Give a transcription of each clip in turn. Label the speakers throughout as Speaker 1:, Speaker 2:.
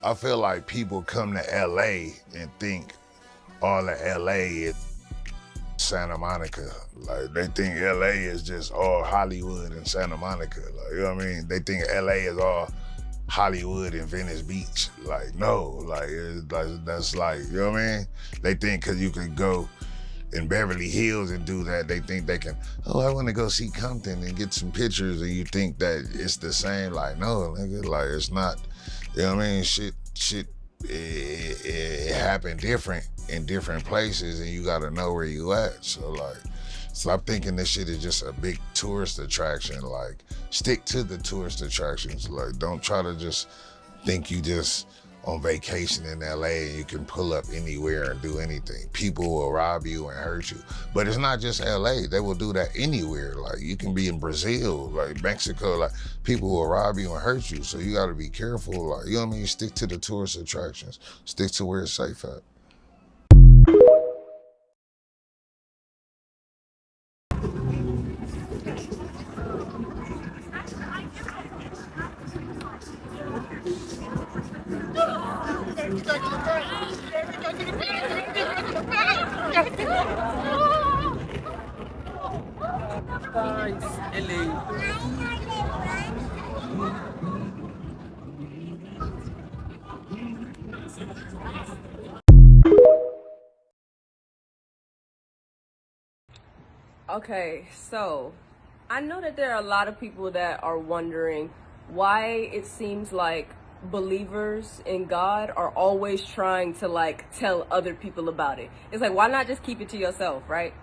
Speaker 1: I feel like people come to LA and think all of LA is Santa Monica. Like they think LA is just all Hollywood and Santa Monica. Like, you know what I mean? They think LA is all Hollywood and Venice Beach. Like, no, like, that's like, you know what I mean? They think because you can go in Beverly Hills and do that, they think they can, oh, I want to go see Compton and get some pictures, and you think that it's the same. Like, no, nigga, like, it's not. You know what I mean? Shit, it happened different in different places, and you gotta know where you at. So like, stop thinking this shit is just a big tourist attraction. Like, stick to the tourist attractions. Like, don't try to just think you just on vacation in LA and you can pull up anywhere and do anything. People will rob you and hurt you. But it's not just LA, they will do that anywhere. Like, you can be in Brazil, like Mexico, like people will rob you and hurt you. So you gotta be careful, like, you know what I mean? Stick to the tourist attractions. Stick to where it's safe at.
Speaker 2: Okay, so I know that there are a lot of people that are wondering why it seems like believers in God are always trying to like tell other people about it. It's like, why not just keep it to yourself, right?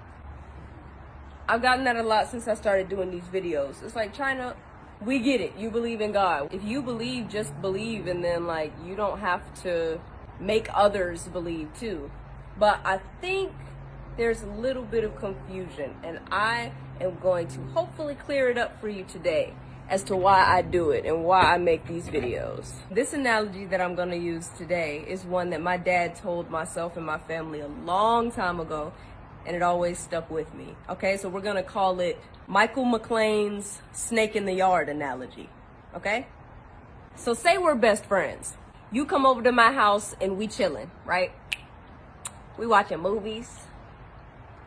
Speaker 2: I've gotten that a lot since I started doing these videos. It's like, China, we get it. You believe in God. If you believe, just believe, and then like you don't have to make others believe too. But I think there's a little bit of confusion, and I am going to hopefully clear it up for you today as to why I do it and why I make these videos. This analogy that I'm going to use today is one that my dad told myself and my family a long time ago, and it always stuck with me. Okay, so we're going to call it Michael McLean's snake in the yard analogy. Okay? So say we're best friends. You come over to my house and we chilling, right? We watching movies.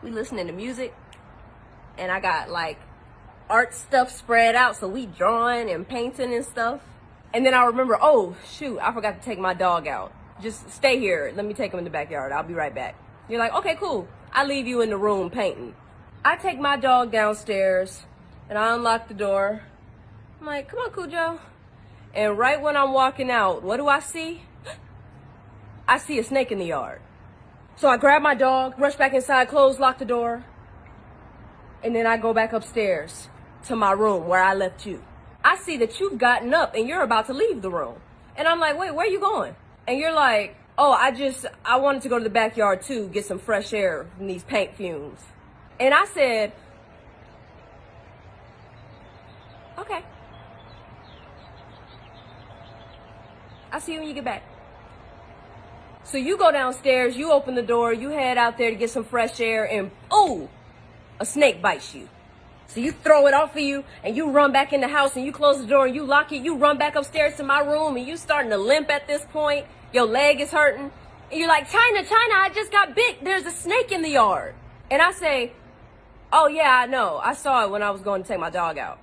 Speaker 2: We listening to music, and I got like art stuff spread out, so we drawing and painting and stuff. And then I remember, oh shoot, I forgot to take my dog out. Just stay here, let me take him in the backyard, I'll be right back. You're like, okay, cool. I leave you in the room painting. I take my dog downstairs and I unlock the door. I'm like, come on, Cujo. And right when I'm walking out, what do I see? I see a snake in the yard. So I grab my dog, rush back inside, close, lock the door, and then I go back upstairs to my room where I left you. I see that you've gotten up and you're about to leave the room. And I'm like, wait, where are you going? And you're like, oh, I wanted to go to the backyard too, get some fresh air from these paint fumes. And I said, okay. I'll see you when you get back. So you go downstairs, you open the door, you head out there to get some fresh air, and oh, a snake bites you. So you throw it off of you, and you run back in the house, and you close the door, and you lock it, you run back upstairs to my room, and you starting to limp at this point, your leg is hurting, and you're like, China, I just got bit, there's a snake in the yard. And I say, oh yeah, I know, I saw it when I was going to take my dog out.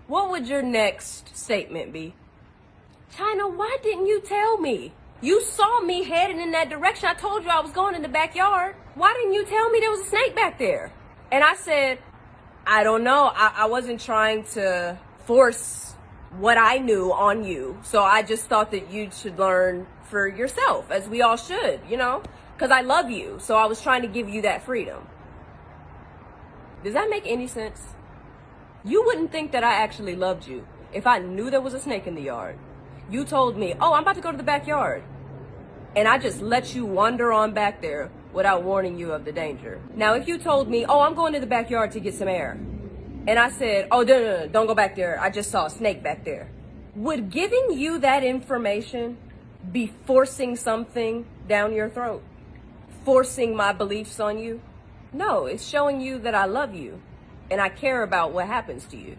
Speaker 2: What would your next statement be? China, why didn't you tell me? You saw me heading in that direction. I told you I was going in the backyard. Why didn't you tell me there was a snake back there? And I said, I don't know. I wasn't trying to force what I knew on you. So I just thought that you should learn for yourself, as we all should, you know, because I love you. So I was trying to give you that freedom. Does that make any sense? You wouldn't think that I actually loved you if I knew there was a snake in the yard. You told me, oh, I'm about to go to the backyard. And I just let you wander on back there without warning you of the danger. Now, if you told me, oh, I'm going to the backyard to get some air, and I said, oh, no, don't go back there, I just saw a snake back there, would giving you that information be forcing something down your throat? Forcing my beliefs on you? No, it's showing you that I love you and I care about what happens to you.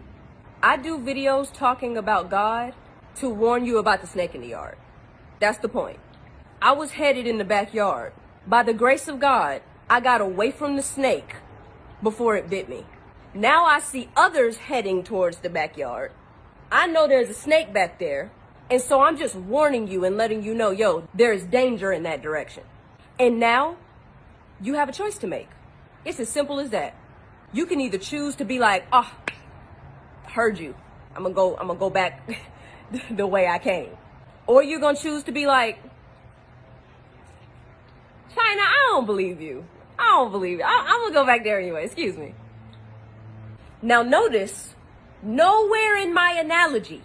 Speaker 2: I do videos talking about God to warn you about the snake in the yard. That's the point. I was headed in the backyard. By the grace of God, I got away from the snake before it bit me. Now I see others heading towards the backyard. I know there's a snake back there, and so I'm just warning you and letting you know, yo, there is danger in that direction. And now, you have a choice to make. It's as simple as that. You can either choose to be like, oh, heard you. I'm gonna go back the way I came. Or you're gonna choose to be like, China, I don't believe you. I'm gonna go back there anyway, excuse me. Now notice, nowhere in my analogy,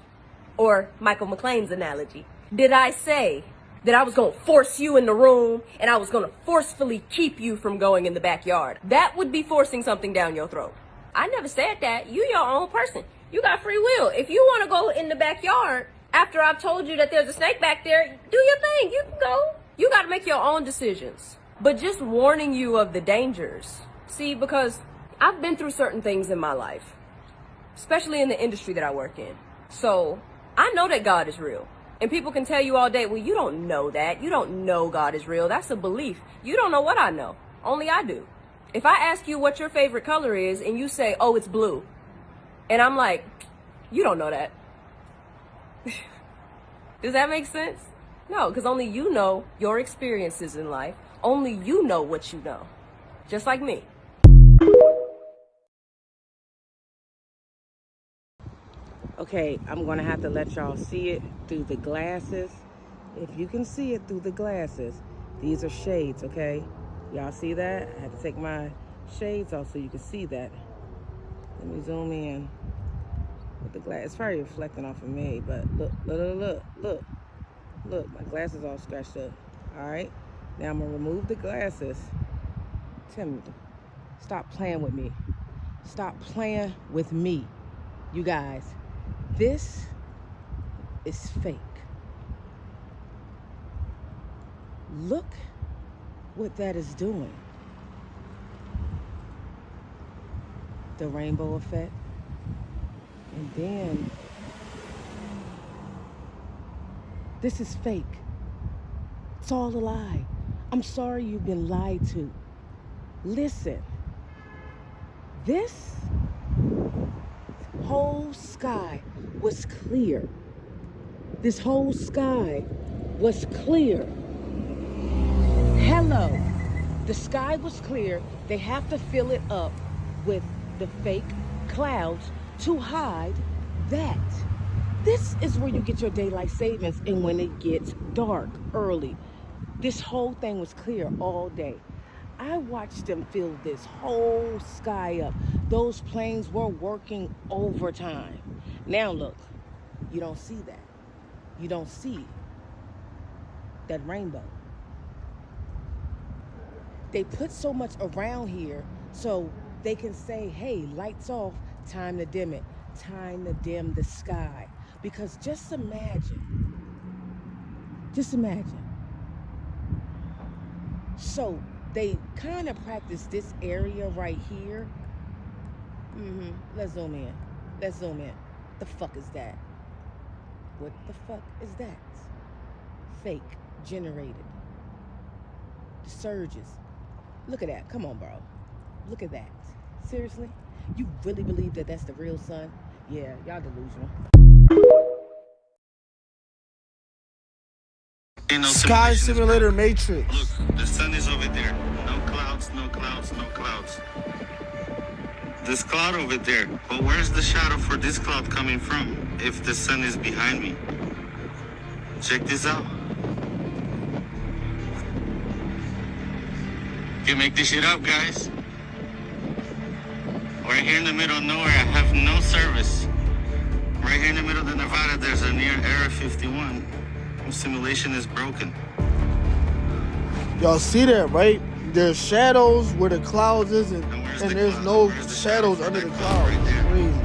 Speaker 2: or Michael McLean's analogy, did I say that I was gonna force you in the room and I was gonna forcefully keep you from going in the backyard. That would be forcing something down your throat. I never said that. You your own person. You got free will. If you wanna go in the backyard after I've told you that there's a snake back there, do your thing, you can go. You gotta make your own decisions. But just warning you of the dangers. See, because I've been through certain things in my life, especially in the industry that I work in. So I know that God is real. And people can tell you all day, well, you don't know that. You don't know God is real. That's a belief. You don't know what I know. Only I do. If I ask you what your favorite color is and you say, oh, it's blue. And I'm like, you don't know that. Does that make sense? No, because only you know your experiences in life. Only you know what you know. Just like me.
Speaker 3: Okay, I'm gonna have to let y'all see it through the glasses. If you can see it through the glasses, these are shades, okay? Y'all see that? I had to take my shades off so you can see that. Let me zoom in with the glass. It's probably reflecting off of me, but look, my glasses all scratched up. All right, now I'm gonna remove the glasses. Tim, stop playing with me. Stop playing with me, you guys. This is fake. Look what that is doing. The rainbow effect. And then, this is fake. It's all a lie. I'm sorry you've been lied to. Listen, this whole sky was clear. This whole sky was clear. Hello. The sky was clear. They have to fill it up with the fake clouds to hide that. This is where you get your daylight savings and when it gets dark early. This whole thing was clear all day. I watched them fill this whole sky up. Those planes were working overtime. Now look, you don't see that. You don't see that rainbow. They put so much around here so they can say, hey, lights off, time to dim it. Time to dim the sky. Because just imagine. So they kind of practice this area right here. Let's zoom in. The fuck is that? What the fuck is that? Fake generated. The surges. Look at that. Come on, bro. Look at that. Seriously? You really believe that that's the real sun? Yeah, y'all delusional.
Speaker 4: Sky Simulator Matrix.
Speaker 5: Look, the sun is over there. No clouds, no clouds, no clouds. This cloud over there. But where's the shadow for this cloud coming from if the sun is behind me? Check this out. You can make this shit up, guys. Right here in the middle of nowhere, I have no service. Right here in the middle of the Nevada, there's a near Area 51. The simulation is broken.
Speaker 4: Y'all see that, right? There's shadows where the clouds isn't, and there's no shadows under the clouds.
Speaker 5: Right there.
Speaker 4: Crazy.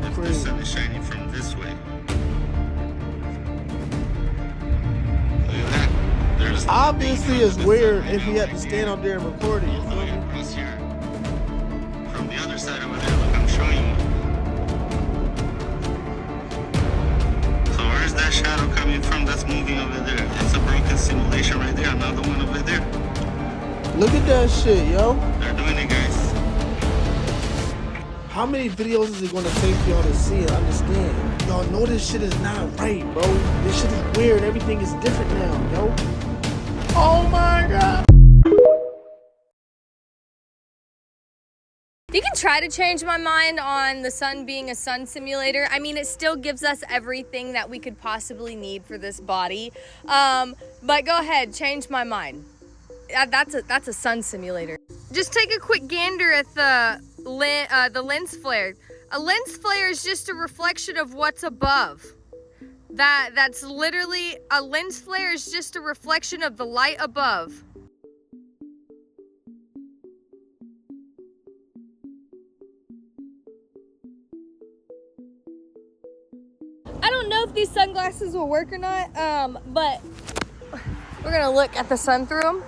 Speaker 5: If the sun is shining from this way. Look at that. There's
Speaker 4: Obviously, it's weird if he had to stand up there and record it. You feel me?
Speaker 5: Across here. From the other side over there, look, I'm showing you. So where's that shadow coming from that's moving over there?
Speaker 4: Look at that shit, yo.
Speaker 5: They're doing it, guys.
Speaker 4: How many videos is it gonna take y'all to see and understand? Y'all know this shit is not right, bro. This shit is weird. Everything is different now, yo. Oh my God.
Speaker 6: You can try to change my mind on the sun being a sun simulator. I mean, it still gives us everything that we could possibly need for this body. But go ahead, change my mind. That's a sun simulator. Just take a quick gander at the lens flare. A lens flare is just a reflection of what's above. That's literally, a lens flare is just a reflection of the light above. I don't know if these sunglasses will work or not, but we're gonna look at the sun through them.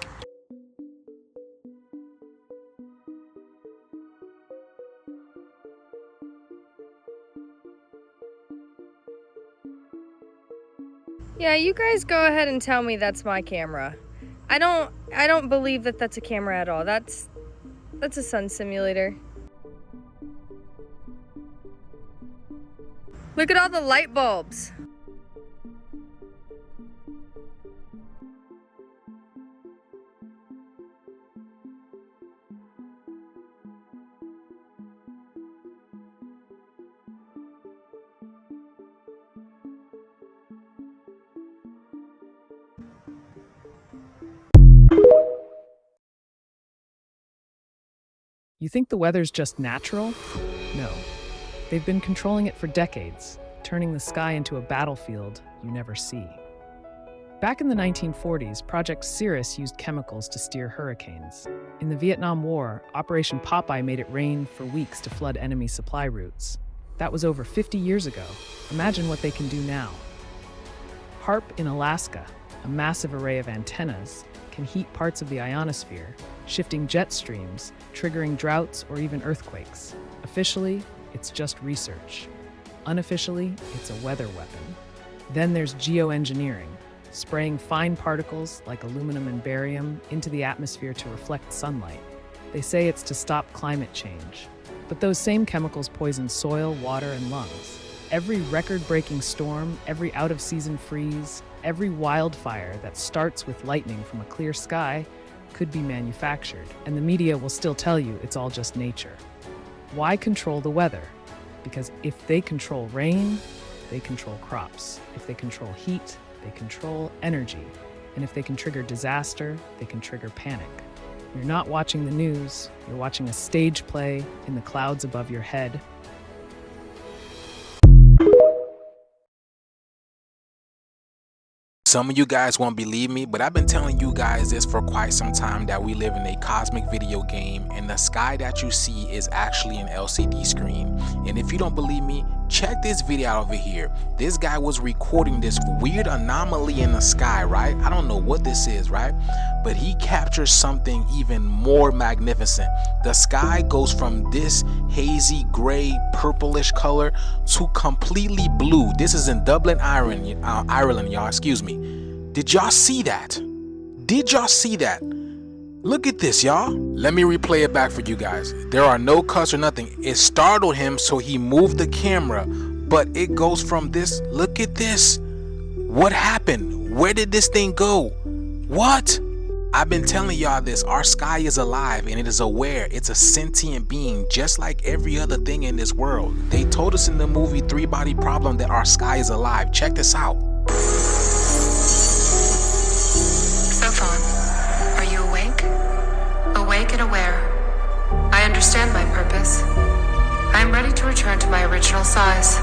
Speaker 6: Yeah, you guys go ahead and tell me that's my camera. I don't believe that that's a camera at all. That's a sun simulator. Look at all the light bulbs.
Speaker 7: You think the weather's just natural? No. They've been controlling it for decades, turning the sky into a battlefield you never see. Back in the 1940s, Project Cirrus used chemicals to steer hurricanes. In the Vietnam War, Operation Popeye made it rain for weeks to flood enemy supply routes. That was over 50 years ago. Imagine what they can do now. HAARP in Alaska, a massive array of antennas, can heat parts of the ionosphere, shifting jet streams, triggering droughts or even earthquakes. Officially, it's just research. Unofficially, it's a weather weapon. Then there's geoengineering, spraying fine particles like aluminum and barium into the atmosphere to reflect sunlight. They say it's to stop climate change. But those same chemicals poison soil, water, and lungs. Every record-breaking storm, every out-of-season freeze, every wildfire that starts with lightning from a clear sky could be manufactured, and the media will still tell you it's all just nature. Why control the weather? Because if they control rain, they control crops. If they control heat, they control energy. And if they can trigger disaster, they can trigger panic. You're not watching the news, you're watching a stage play in the clouds above your head.
Speaker 8: Some of you guys won't believe me, but I've been telling you guys this for quite some time, that we live in a cosmic video game and the sky that you see is actually an LCD screen. And if you don't believe me, check this video out over here. This guy was recording this weird anomaly in the sky, right? I don't know what this is, right? But he captures something even more magnificent. The sky goes from this hazy gray purplish color to completely blue. This is in Dublin, Ireland, y'all, excuse me. Did y'all see that? Did y'all see that? Look at this, y'all. Let me replay it back for you guys. There are no cuts or nothing. It startled him, so he moved the camera, but it goes from this. Look at this. What happened? Where did this thing go? What? I've been telling y'all this. Our sky is alive and it is aware. It's a sentient being just like every other thing in this world. They told us in the movie 3 Body Problem that our sky is alive. Check this out.
Speaker 9: Are you awake? Awake and aware. I understand my purpose. I am ready to return to my original size.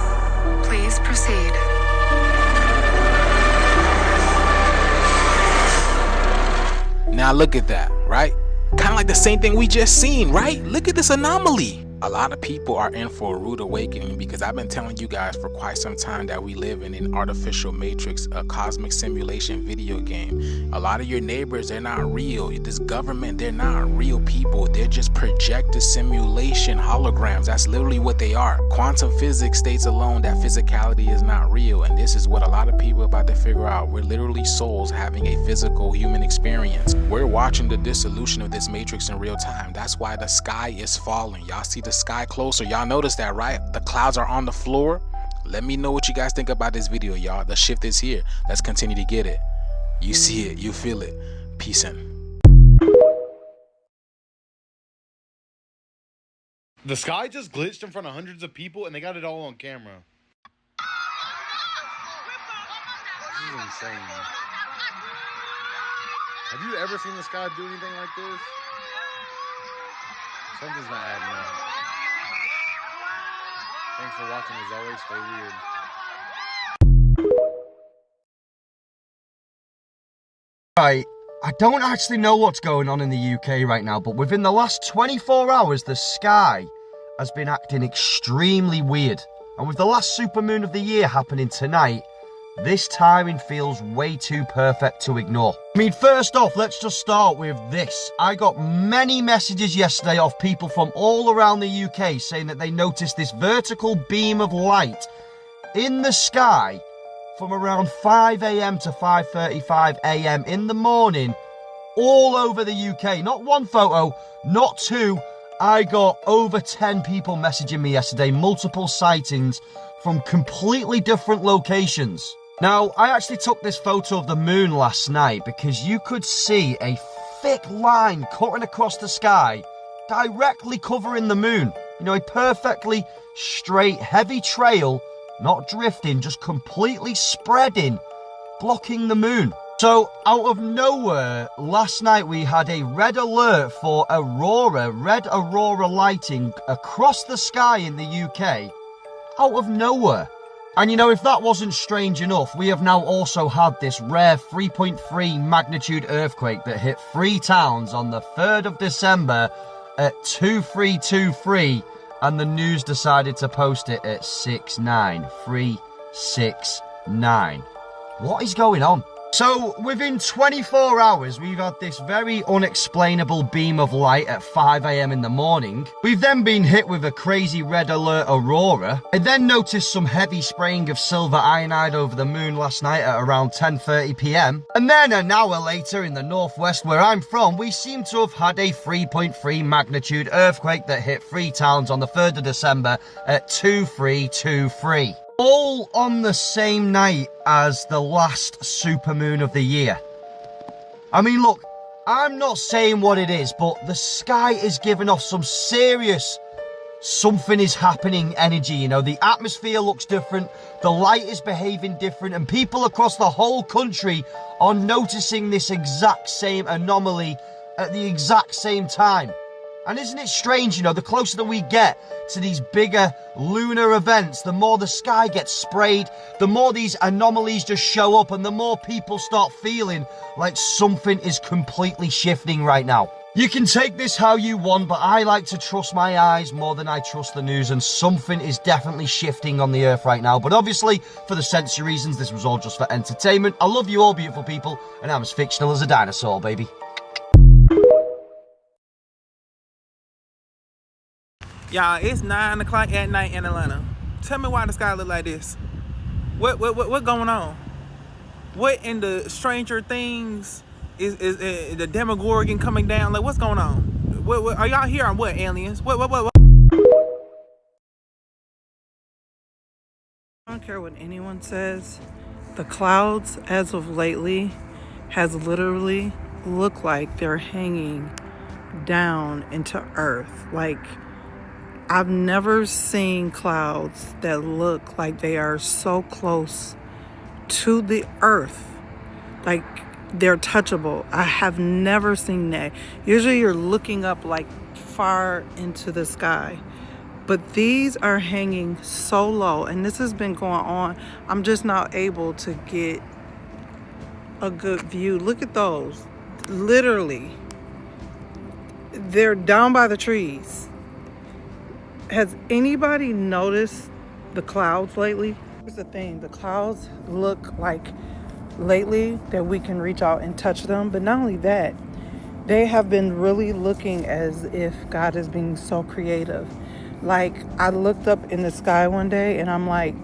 Speaker 9: Please proceed.
Speaker 8: Now look at that, right? Kind of like the same thing we just seen, right? Look at this anomaly. A lot of people are in for a rude awakening because I've been telling you guys for quite some time that we live in an artificial matrix, a cosmic simulation video game. A lot of your neighbors, they're not real. This government, they're not real people. They're just projected simulation holograms. That's literally what they are. Quantum physics states alone that physicality is not real, and this is what a lot of people are about to figure out. We're literally souls having a physical human experience. We're watching the dissolution of this matrix in real time. That's why the sky is falling. Y'all see the sky closer? Y'all notice that, right? The clouds are on the floor. Let me know what you guys think about this video, y'all. The shift is here. Let's continue to get it. You see it, you feel it. Peace in.
Speaker 10: The sky just glitched in front of hundreds of people and they got it all on camera. This is insane. Have you ever seen the sky do anything like this? Something's not adding up. Thanks for watching as always. Stay weird.
Speaker 11: Right, I don't actually know what's going on in the UK right now, but within the last 24 hours, the sky has been acting extremely weird. And with the last supermoon of the year happening tonight, this timing feels way too perfect to ignore. I mean, first off, let's just start with this. I got many messages yesterday off people from all around the UK saying that they noticed this vertical beam of light in the sky from around 5 AM to 5:35 AM in the morning all over the UK. Not one photo, not two. I got over 10 people messaging me yesterday, multiple sightings from completely different locations. Now, I actually took this photo of the moon last night because you could see a thick line cutting across the sky, directly covering the moon. You know, a perfectly straight, heavy trail, not drifting, just completely spreading, blocking the moon. So, out of nowhere, last night we had a red alert for red aurora lighting across the sky in the UK, out of nowhere. And you know, if that wasn't strange enough, we have now also had this rare 3.3 magnitude earthquake that hit 3 towns on the 3rd of December at 2323, and the news decided to post it at 69369. What is going on? So, within 24 hours, we've had this very unexplainable beam of light at 5 AM in the morning. We've then been hit with a crazy red alert aurora. I then noticed some heavy spraying of silver cyanide over the moon last night at around 10:30 PM. And then an hour later in the northwest where I'm from, we seem to have had a 3.3 magnitude earthquake that hit 3 towns on the 3rd of December at 2323. All on the same night as the last supermoon of the year. I mean, look, I'm not saying what it is, but the sky is giving off some serious something is happening energy. You know, the atmosphere looks different, the light is behaving different, and people across the whole country are noticing this exact same anomaly at the exact same time. And isn't it strange, you know, the closer that we get to these bigger lunar events, the more the sky gets sprayed, the more these anomalies just show up, and the more people start feeling like something is completely shifting right now. You can take this how you want, but I like to trust my eyes more than I trust the news, and something is definitely shifting on the earth right now. But obviously, for the sensory reasons, this was all just for entertainment. I love you all, beautiful people, and I'm as fictional as a dinosaur, baby.
Speaker 12: Y'all, it's 9 o'clock at night in Atlanta. Tell me why the sky look like this. What going on? What in the Stranger Things is the Demogorgon coming down? Like, what's going on? What are y'all here on what, aliens? What? I don't care what anyone says. The clouds, as of lately, has literally looked like they're hanging down into Earth. Like, I've never seen clouds that look like they are so close to the earth, like they're touchable. I have never seen that. Usually you're looking up like far into the sky, but these are hanging so low, and this has been going on. I'm just not able to get a good view. Look at those. Literally, they're down by the trees. Has anybody noticed the clouds lately? Here's the thing, the clouds look like lately that we can reach out and touch them, but not only that, they have been really looking as if God is being so creative. Like, I looked up in the sky one day and I'm like,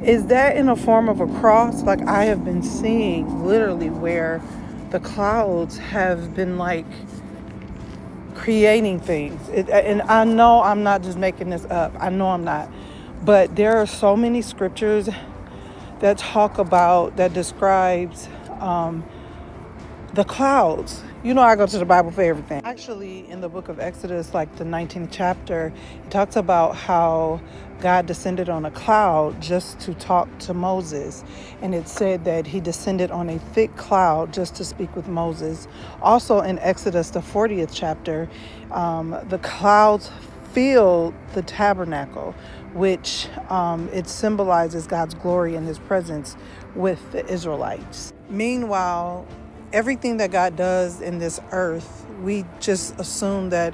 Speaker 12: is that in a form of a cross? Like, I have been seeing literally where the clouds have been like creating things. And I know I'm not just making this up. I know I'm not. But there are so many scriptures that talk about, that describes the clouds. You know, I go to the Bible for everything. Actually, in the book of Exodus, like the 19th chapter, it talks about how God descended on a cloud just to talk to Moses. And it said that he descended on a thick cloud just to speak with Moses. Also in Exodus, the 40th chapter, the clouds filled the tabernacle, which it symbolizes God's glory and his presence with the Israelites. Meanwhile, everything that God does in this earth, we just assume that,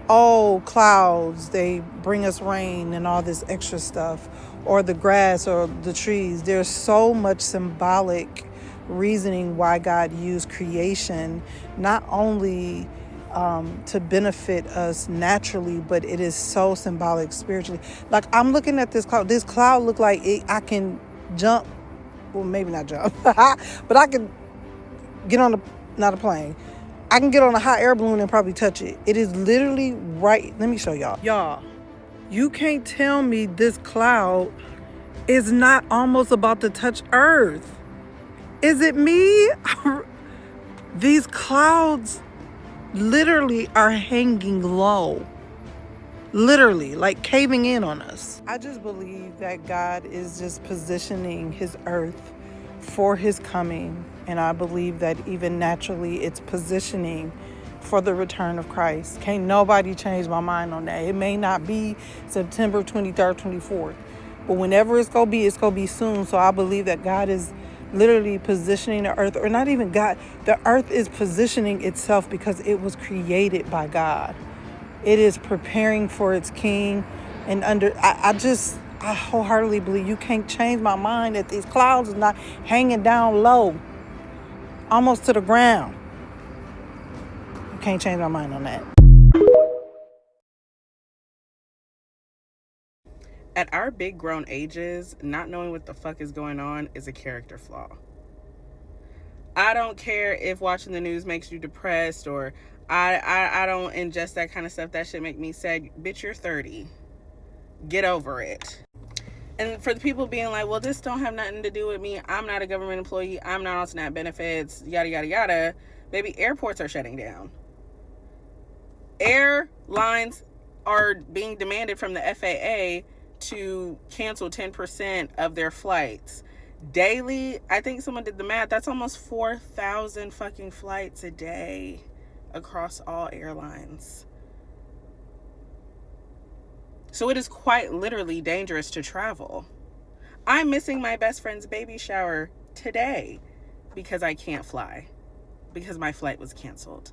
Speaker 12: oh, clouds, they bring us rain and all this extra stuff, or the grass or the trees. There's so much symbolic reasoning why God used creation, not only to benefit us naturally, but it is so symbolic spiritually. Like, I'm looking at this cloud. This cloud look like I can jump. Well, maybe not jump, but I can get on not a plane. I can get on a hot air balloon and probably touch it. It is literally right. Let me show y'all. Y'all, you can't tell me this cloud is not almost about to touch Earth. Is it me? These clouds literally are hanging low. Literally, like caving in on us. I just believe that God is just positioning his earth for his coming. And I believe that even naturally it's positioning for the return of Christ. Can't nobody change my mind on that. It may not be September 23rd, 24th. But whenever it's going to be soon. So I believe that God is literally positioning the earth, or not even God. The earth is positioning itself because it was created by God. It is preparing for its king. And I wholeheartedly believe you can't change my mind that these clouds are not hanging down low, almost to the ground. You can't change my mind on that.
Speaker 13: At our big grown ages, not knowing what the fuck is going on is a character flaw. I don't care if watching the news makes you depressed, or I don't ingest that kind of stuff. That shit make me sad. Bitch, you're 30. Get over it. And for the people being like, well, this don't have nothing to do with me. I'm not a government employee. I'm not on SNAP benefits, yada, yada, yada. Baby, airports are shutting down. Airlines are being demanded from the FAA to cancel 10% of their flights. Daily, I think someone did the math. That's almost 4,000 fucking flights a day across all airlines. So it is quite literally dangerous to travel. I'm missing my best friend's baby shower today because I can't fly, because my flight was canceled.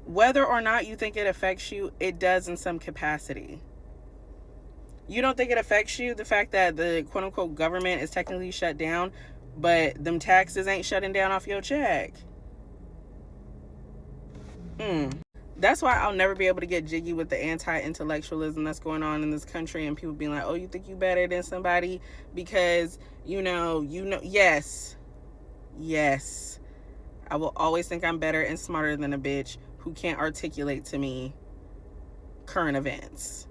Speaker 13: Whether or not you think it affects you, it does in some capacity. You don't think it affects you, the fact that the quote-unquote government is technically shut down, but them taxes ain't shutting down off your check. That's why I'll never be able to get jiggy with the anti-intellectualism that's going on in this country, and people being like, oh, you think you better than somebody because, you know, yes. I will always think I'm better and smarter than a bitch who can't articulate to me current events.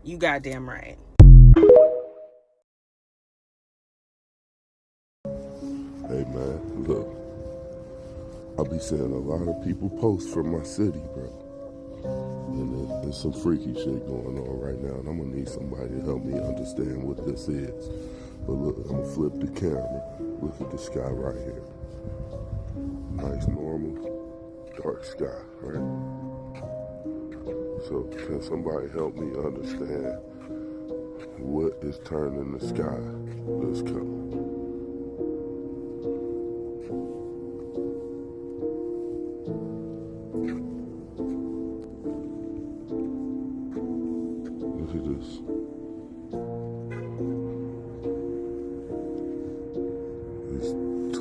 Speaker 13: You goddamn right.
Speaker 14: Hey man, look, I be seeing a lot of people post from my city, bro. And there's some freaky shit going on right now, and I'm gonna need somebody to help me understand what this is. But look, I'm gonna flip the camera. Look at the sky right here. Nice, normal, dark sky, right? So can somebody help me understand what is turning the sky this color?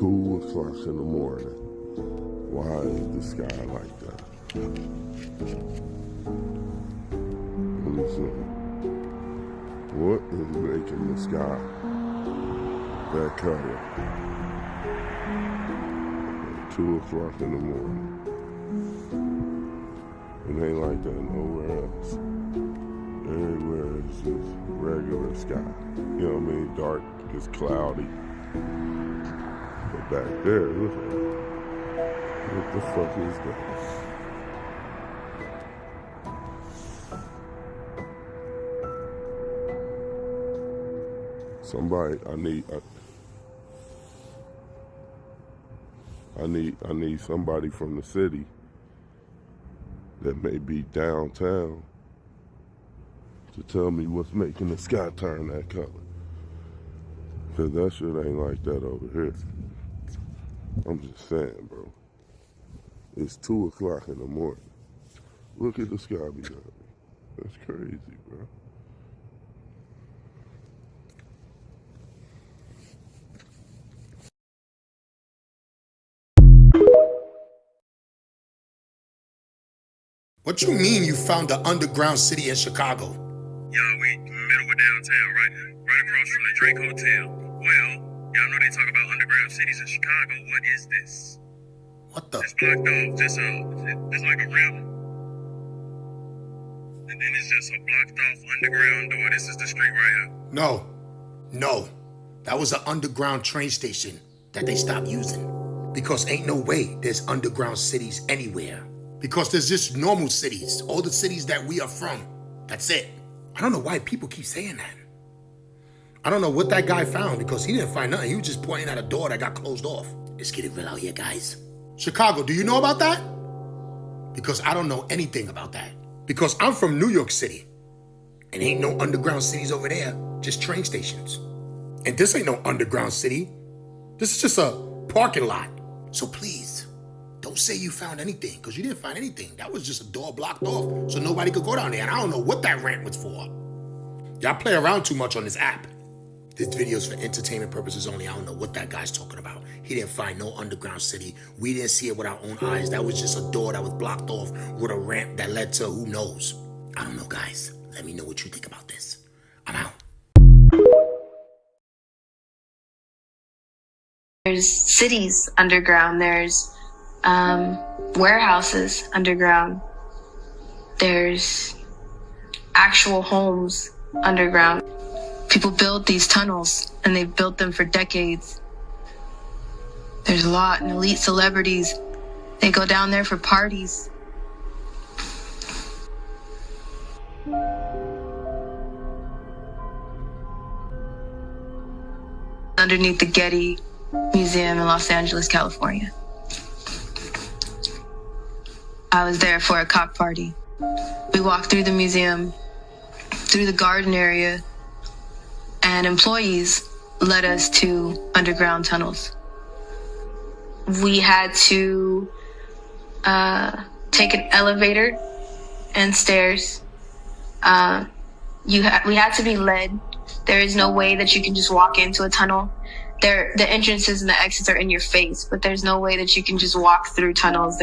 Speaker 14: 2 o'clock in the morning. Why is the sky like that? Let me see. What is making the sky that color? 2 o'clock in the morning. It ain't like that nowhere else. Everywhere is just regular sky. You know what I mean? Dark, just cloudy. But back there, look at it. What the fuck is that? Somebody, I need somebody from the city that may be downtown to tell me what's making the sky turn that color. Cause that shit ain't like that over here. I'm just saying, bro. It's 2 o'clock in the morning. Look at the sky behind me. That's crazy, bro.
Speaker 15: What you mean you found the underground city in Chicago?
Speaker 16: Y'all, we middle of downtown, right across from the Drake Hotel. Well, y'all know they talk about underground cities in Chicago. What is this?
Speaker 15: What the?
Speaker 16: It's blocked off. It's like a rim. And then it's just a blocked off underground door. This is the street right here.
Speaker 15: No. That was an underground train station that they stopped using. Because ain't no way there's underground cities anywhere. Because there's just normal cities, all the cities that we are from. That's it. I don't know why people keep saying that. I don't know what that guy found because he didn't find nothing. He was just pointing at a door that got closed off. Let's get it real out here, guys. Chicago, do you know about that? Because I don't know anything about that. Because I'm from New York City. And ain't no underground cities over there, just train stations. And this ain't no underground city. This is just a parking lot. So please, don't say you found anything, because you didn't find anything. That was just a door blocked off, so nobody could go down there. And I don't know what that rant was for. Y'all play around too much on this app. This video's for entertainment purposes only. I don't know what that guy's talking about. He didn't find no underground city. We didn't see it with our own eyes. That was just a door that was blocked off with a ramp that led to who knows. I don't know, guys. Let me know what you think about this. I'm out.
Speaker 17: There's cities underground. There's warehouses underground. There's actual homes underground. People build these tunnels and they've built them for decades. There's a lot, and elite celebrities, they go down there for parties. Underneath the Getty Museum in Los Angeles, California. I was there for a cock party. We walked through the museum, through the garden area, and employees led us to underground tunnels. We had to take an elevator and stairs. We had to be led. There is no way that you can just walk into a tunnel. The entrances and the exits are in your face, but there's no way that you can just walk through tunnels.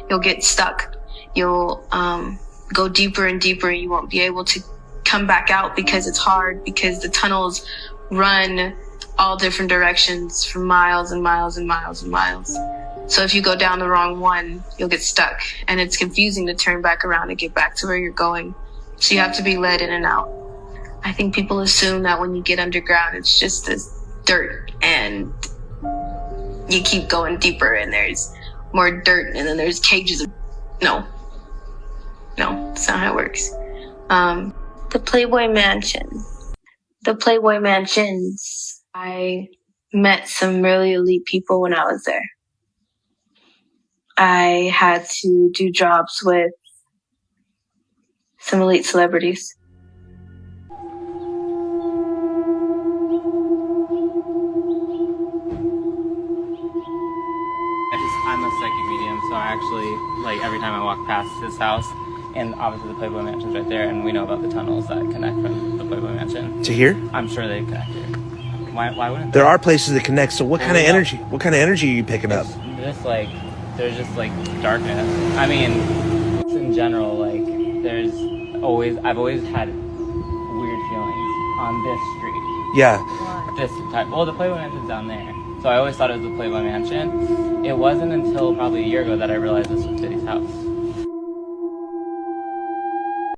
Speaker 17: You'll get stuck. You'll go deeper and deeper, and you won't be able to come back out because it's hard, because the tunnels run all different directions for miles and miles and miles and miles. So if you go down the wrong one, you'll get stuck, and it's confusing to turn back around and get back to where you're going. So you have to be led in and out. I think people assume that when you get underground, it's just this dirt and you keep going deeper and there's more dirt and then there's cages. No, that's not how it works. The Playboy Mansion. The Playboy Mansions. I met some really elite people when I was there. I had to do jobs with some elite celebrities.
Speaker 18: I'm a psychic medium, so I actually, every time I walk past his house, and obviously the Playboy Mansion's right there, and we know about the tunnels that connect from the Playboy Mansion.
Speaker 4: To here?
Speaker 18: I'm sure they connect here. 100%. Why wouldn't
Speaker 4: There are places that connect. So what kind of energy? What kind of energy are you picking up?
Speaker 18: just like there's just like darkness. I mean, in general, like I've always had weird feelings on this street.
Speaker 4: Yeah.
Speaker 18: This type. Well, the Playboy Mansion's down there, so I always thought it was the Playboy Mansion. It wasn't until probably a year ago that I realized this was Diddy's house.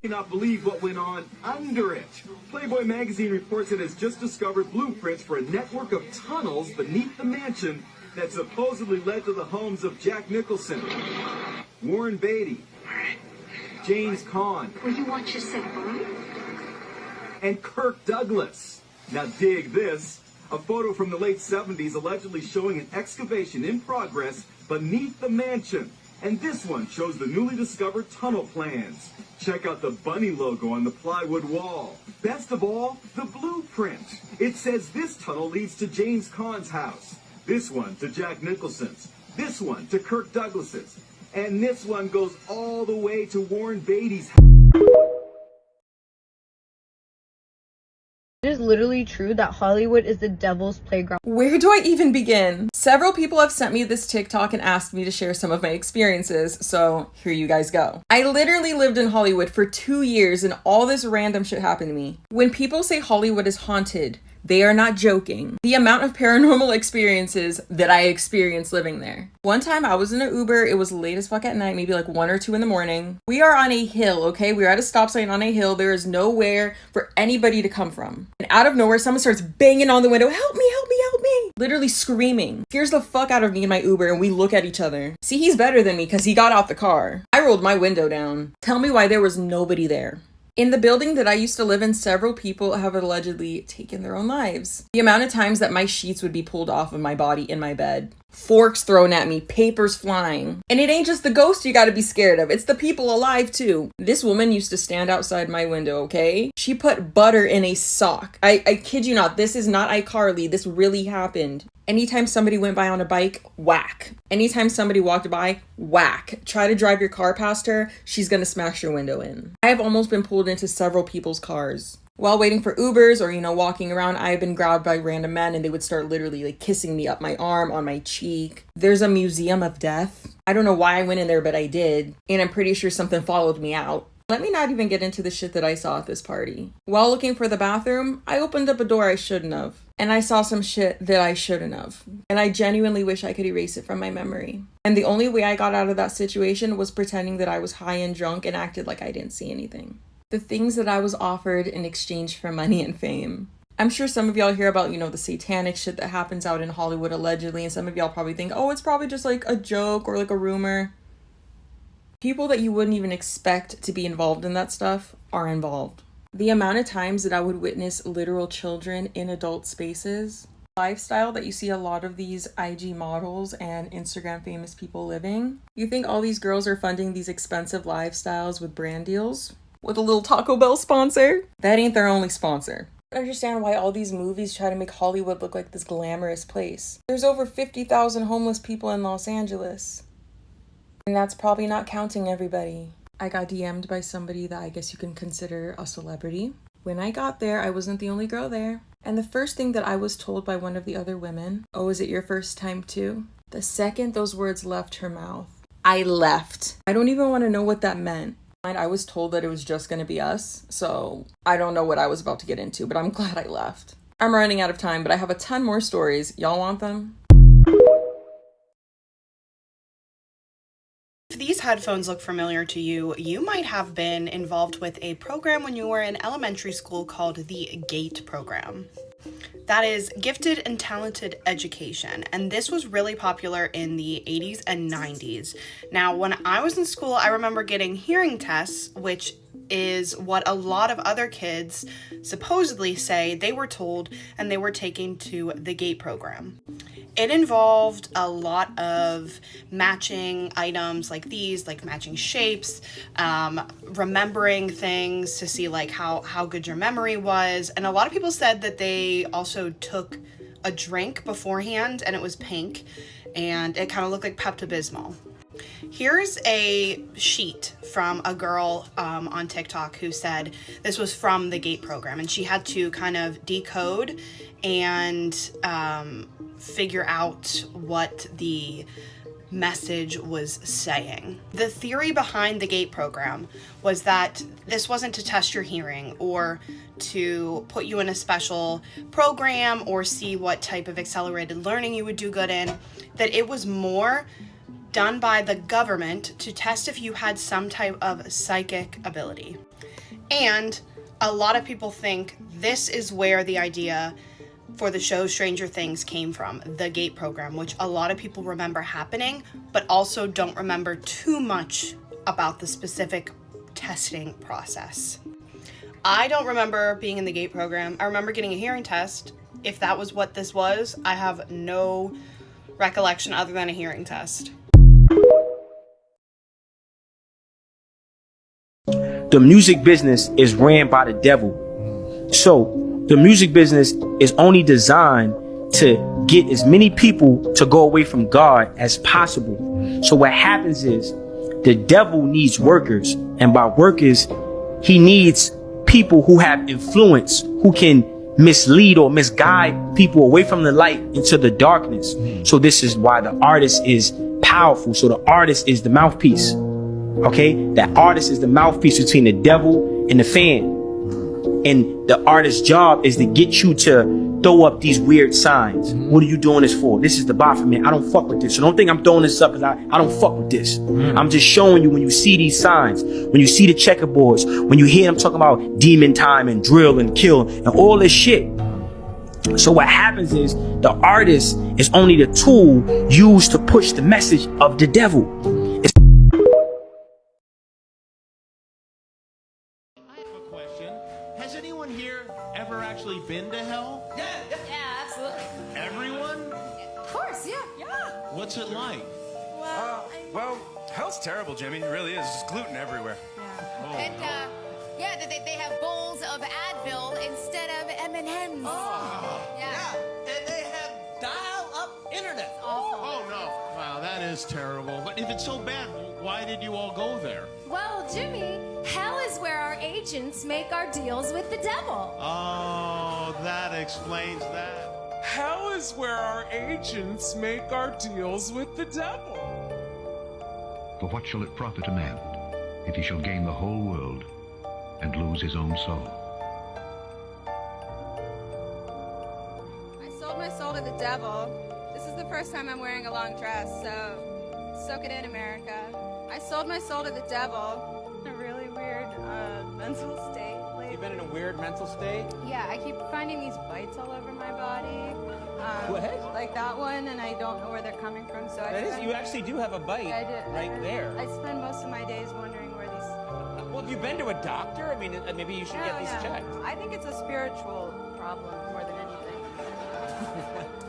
Speaker 19: Cannot believe what went on under it. Playboy magazine reports it has just discovered blueprints for a network of tunnels beneath the mansion that supposedly led to the homes of Jack Nicholson, Warren Beatty, James Caan,
Speaker 20: Will you watch yourself, alright?
Speaker 19: and Kirk Douglas. Now dig this. A photo from the late 70s allegedly showing an excavation in progress beneath the mansion. And this one shows the newly discovered tunnel plans. Check out the bunny logo on the plywood wall. Best of all, the blueprint. It says this tunnel leads to James Caan's house. This one to Jack Nicholson's. This one to Kirk Douglas's. And this one goes all the way to Warren Beatty's house.
Speaker 21: It is literally true that Hollywood is the devil's playground.
Speaker 22: Where do I even begin? Several people have sent me this TikTok and asked me to share some of my experiences, so here you guys go. I literally lived in Hollywood for 2 years and all this random shit happened to me. When people say Hollywood is haunted, they are not joking. The amount of paranormal experiences that I experienced living there. One time I was in an Uber, it was late as fuck at night, maybe like 1 or 2 in the morning. We are on a hill, okay? We're at a stop sign on a hill. There is nowhere for anybody to come from. And out of nowhere, someone starts banging on the window, help me, help me, help me. Literally screaming. Scares the fuck out of me in my Uber and we look at each other. See, he's better than me because he got out the car. I rolled my window down. Tell me why there was nobody there. In the building that I used to live in, several people have allegedly taken their own lives. The amount of times that my sheets would be pulled off of my body in my bed, forks thrown at me, papers flying. And it ain't just the ghost you gotta be scared of, it's the people alive too. This woman used to stand outside my window, okay? She put butter in a sock. I kid you not, this is not iCarly, this really happened. Anytime somebody went by on a bike, whack. Anytime somebody walked by, whack. Try to drive your car past her, she's gonna smash your window in. I have almost been pulled into several people's cars. While waiting for Ubers or, walking around, I've been grabbed by random men and they would start literally like kissing me up my arm, on my cheek. There's a museum of death. I don't know why I went in there, but I did. And I'm pretty sure something followed me out. Let me not even get into the shit that I saw at this party. While looking for the bathroom, I opened up a door I shouldn't have. And I saw some shit that I shouldn't have. And I genuinely wish I could erase it from my memory. And the only way I got out of that situation was pretending that I was high and drunk and acted like I didn't see anything. The things that I was offered in exchange for money and fame. I'm sure some of y'all hear about, the satanic shit that happens out in Hollywood allegedly. And some of y'all probably think, oh, it's probably just like a joke or like a rumor. People that you wouldn't even expect to be involved in that stuff are involved. The amount of times that I would witness literal children in adult spaces, lifestyle that you see a lot of these IG models and Instagram famous people living. You think all these girls are funding these expensive lifestyles with brand deals? With a little Taco Bell sponsor? That ain't their only sponsor. I don't understand why all these movies try to make Hollywood look like this glamorous place. There's over 50,000 homeless people in Los Angeles. And that's probably not counting everybody. I got DM'd by somebody that I guess you can consider a celebrity. When I got there, I wasn't the only girl there. And the first thing that I was told by one of the other women, oh, is it your first time too? The second those words left her mouth, I left. I don't even want to know what that meant. I was told that it was just going to be us, so I don't know what I was about to get into, but I'm glad I left. I'm running out of time, but I have a ton more stories. Y'all want them?
Speaker 23: If these headphones look familiar to you, you might have been involved with a program when you were in elementary school called the GATE program. That is Gifted and Talented Education, and this was really popular in the 80s and 90s. Now, when I was in school, I remember getting hearing tests, which is what a lot of other kids supposedly say they were told and they were taken to the GATE program. It involved a lot of matching items like these, like matching shapes, remembering things to see like how good your memory was. And a lot of people said that they also took a drink beforehand and it was pink and it kind of looked like Pepto-Bismol. Here's a sheet from a girl on TikTok who said this was from the GATE program, and she had to kind of decode and figure out what the message was saying. The theory behind the GATE program was that this wasn't to test your hearing or to put you in a special program or see what type of accelerated learning you would do good in, that it was more done by the government to test if you had some type of psychic ability. And a lot of people think this is where the idea for the show Stranger Things came from, the GATE program, which a lot of people remember happening, but also don't remember too much about the specific testing process. I don't remember being in the GATE program. I remember getting a hearing test. If that was what this was, I have no recollection other than a hearing test.
Speaker 1: The music business is ran by the devil. So the music business is only designed to get as many people to go away from God as possible. So what happens is the devil needs workers, and by workers, he needs people who have influence, who can mislead or misguide people away from the light into the darkness. So this is why the artist is powerful. So the artist is the mouthpiece. Okay, that artist is the mouthpiece between the devil and the fan. And the artist's job is to get you to throw up these weird signs. What are you doing this for? This is the Baphomet. I don't fuck with this. So don't think I'm throwing this up because I don't fuck with this. I'm just showing you when you see these signs, when you see the checkerboards, when you hear them talking about demon time and drill and kill and all this shit. So what happens is the artist is only the tool used to push the message of the devil.
Speaker 2: Has anyone here ever actually been to hell?
Speaker 20: Yeah, absolutely.
Speaker 2: Everyone?
Speaker 20: Of course, yeah.
Speaker 2: What's it like?
Speaker 24: Well, hell's terrible, Jimmy. It really is. There's gluten everywhere.
Speaker 20: Oh, and they have bowls of Advil instead of M&Ms.
Speaker 2: Oh.
Speaker 20: Yeah.
Speaker 2: And they have dial-up internet.
Speaker 20: Awful.
Speaker 2: Oh, no. Wow, that is terrible. But if it's so bad, why did you all go there?
Speaker 20: Well, Jimmy, hell is where our agents make our deals with the devil.
Speaker 2: Oh, that explains that.
Speaker 25: Hell is where our agents make our deals with the devil.
Speaker 26: For what shall it profit a man if he shall gain the whole world and lose his own soul?
Speaker 27: I sold my soul to the devil. This is the first time I'm wearing a long dress, so soak it in, America. I sold my soul to the devil. A really weird mental state lately.
Speaker 28: You've been in a weird mental state?
Speaker 27: Yeah, I keep finding these bites all over my body.
Speaker 28: What?
Speaker 27: Like that one, and I don't know where they're coming from. So
Speaker 28: You actually do have a bite right there.
Speaker 27: I spend most of my days wondering where these.
Speaker 28: Well, have you been to a doctor? I mean, maybe you should get these checked.
Speaker 27: I think it's a spiritual problem more than anything.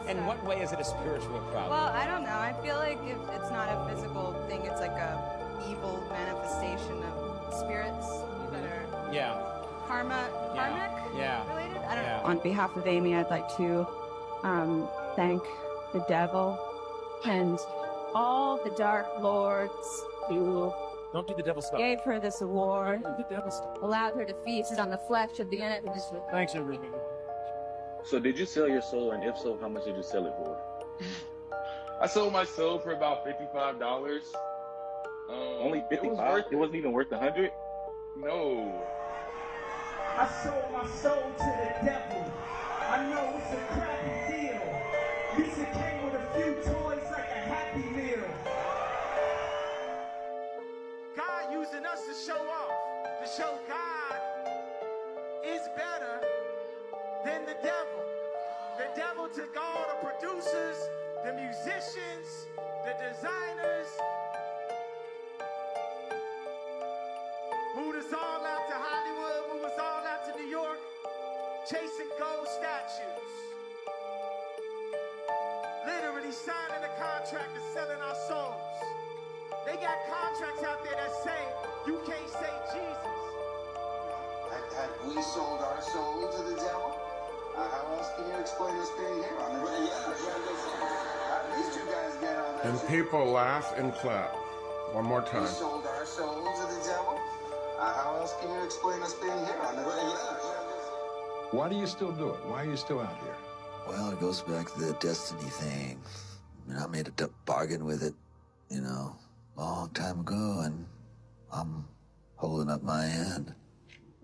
Speaker 28: In what way is it a spiritual problem?
Speaker 27: Well, I don't know. I feel like if it's not a physical thing, it's like a evil manifestation of spirits that are karmic related. I don't know.
Speaker 29: On behalf of Amy, I'd like to thank the devil and all the dark lords who
Speaker 28: don't do the devil stuff.
Speaker 29: Gave her this award.
Speaker 28: Don't do the devil stuff.
Speaker 29: Allowed her to feast on the flesh of the enemy.
Speaker 28: Thanks, everything.
Speaker 30: So did you sell your soul, and if so, how much did you sell it for?
Speaker 31: I sold my soul for about $55.
Speaker 30: Only 55? It wasn't even worth 100?
Speaker 31: No.
Speaker 32: I sold my soul to the devil. I know it's a crappy deal. Lisa came with a few toys like a Happy Meal.
Speaker 2: God using us to show off, to show God is better than the devil. The devil took all the producers, the musicians, the designers, moved us all out to Hollywood, moved us all out to New York, chasing gold statues. Literally signing a contract and selling our souls. They got contracts out there that say, you can't say Jesus.
Speaker 33: Had we sold our soul to the devil? How else can you explain us being here on the How did these two guys get on that?
Speaker 14: And people laugh and clap. One more
Speaker 33: We
Speaker 14: time.
Speaker 33: sold our soul to the devil. How else can you explain us being here on the regular?
Speaker 3: Why do you still do it? Why are you still out here?
Speaker 5: Well, it goes back to the destiny thing. I mean, I made a bargain with it, you know, a long time ago, and I'm holding up my end.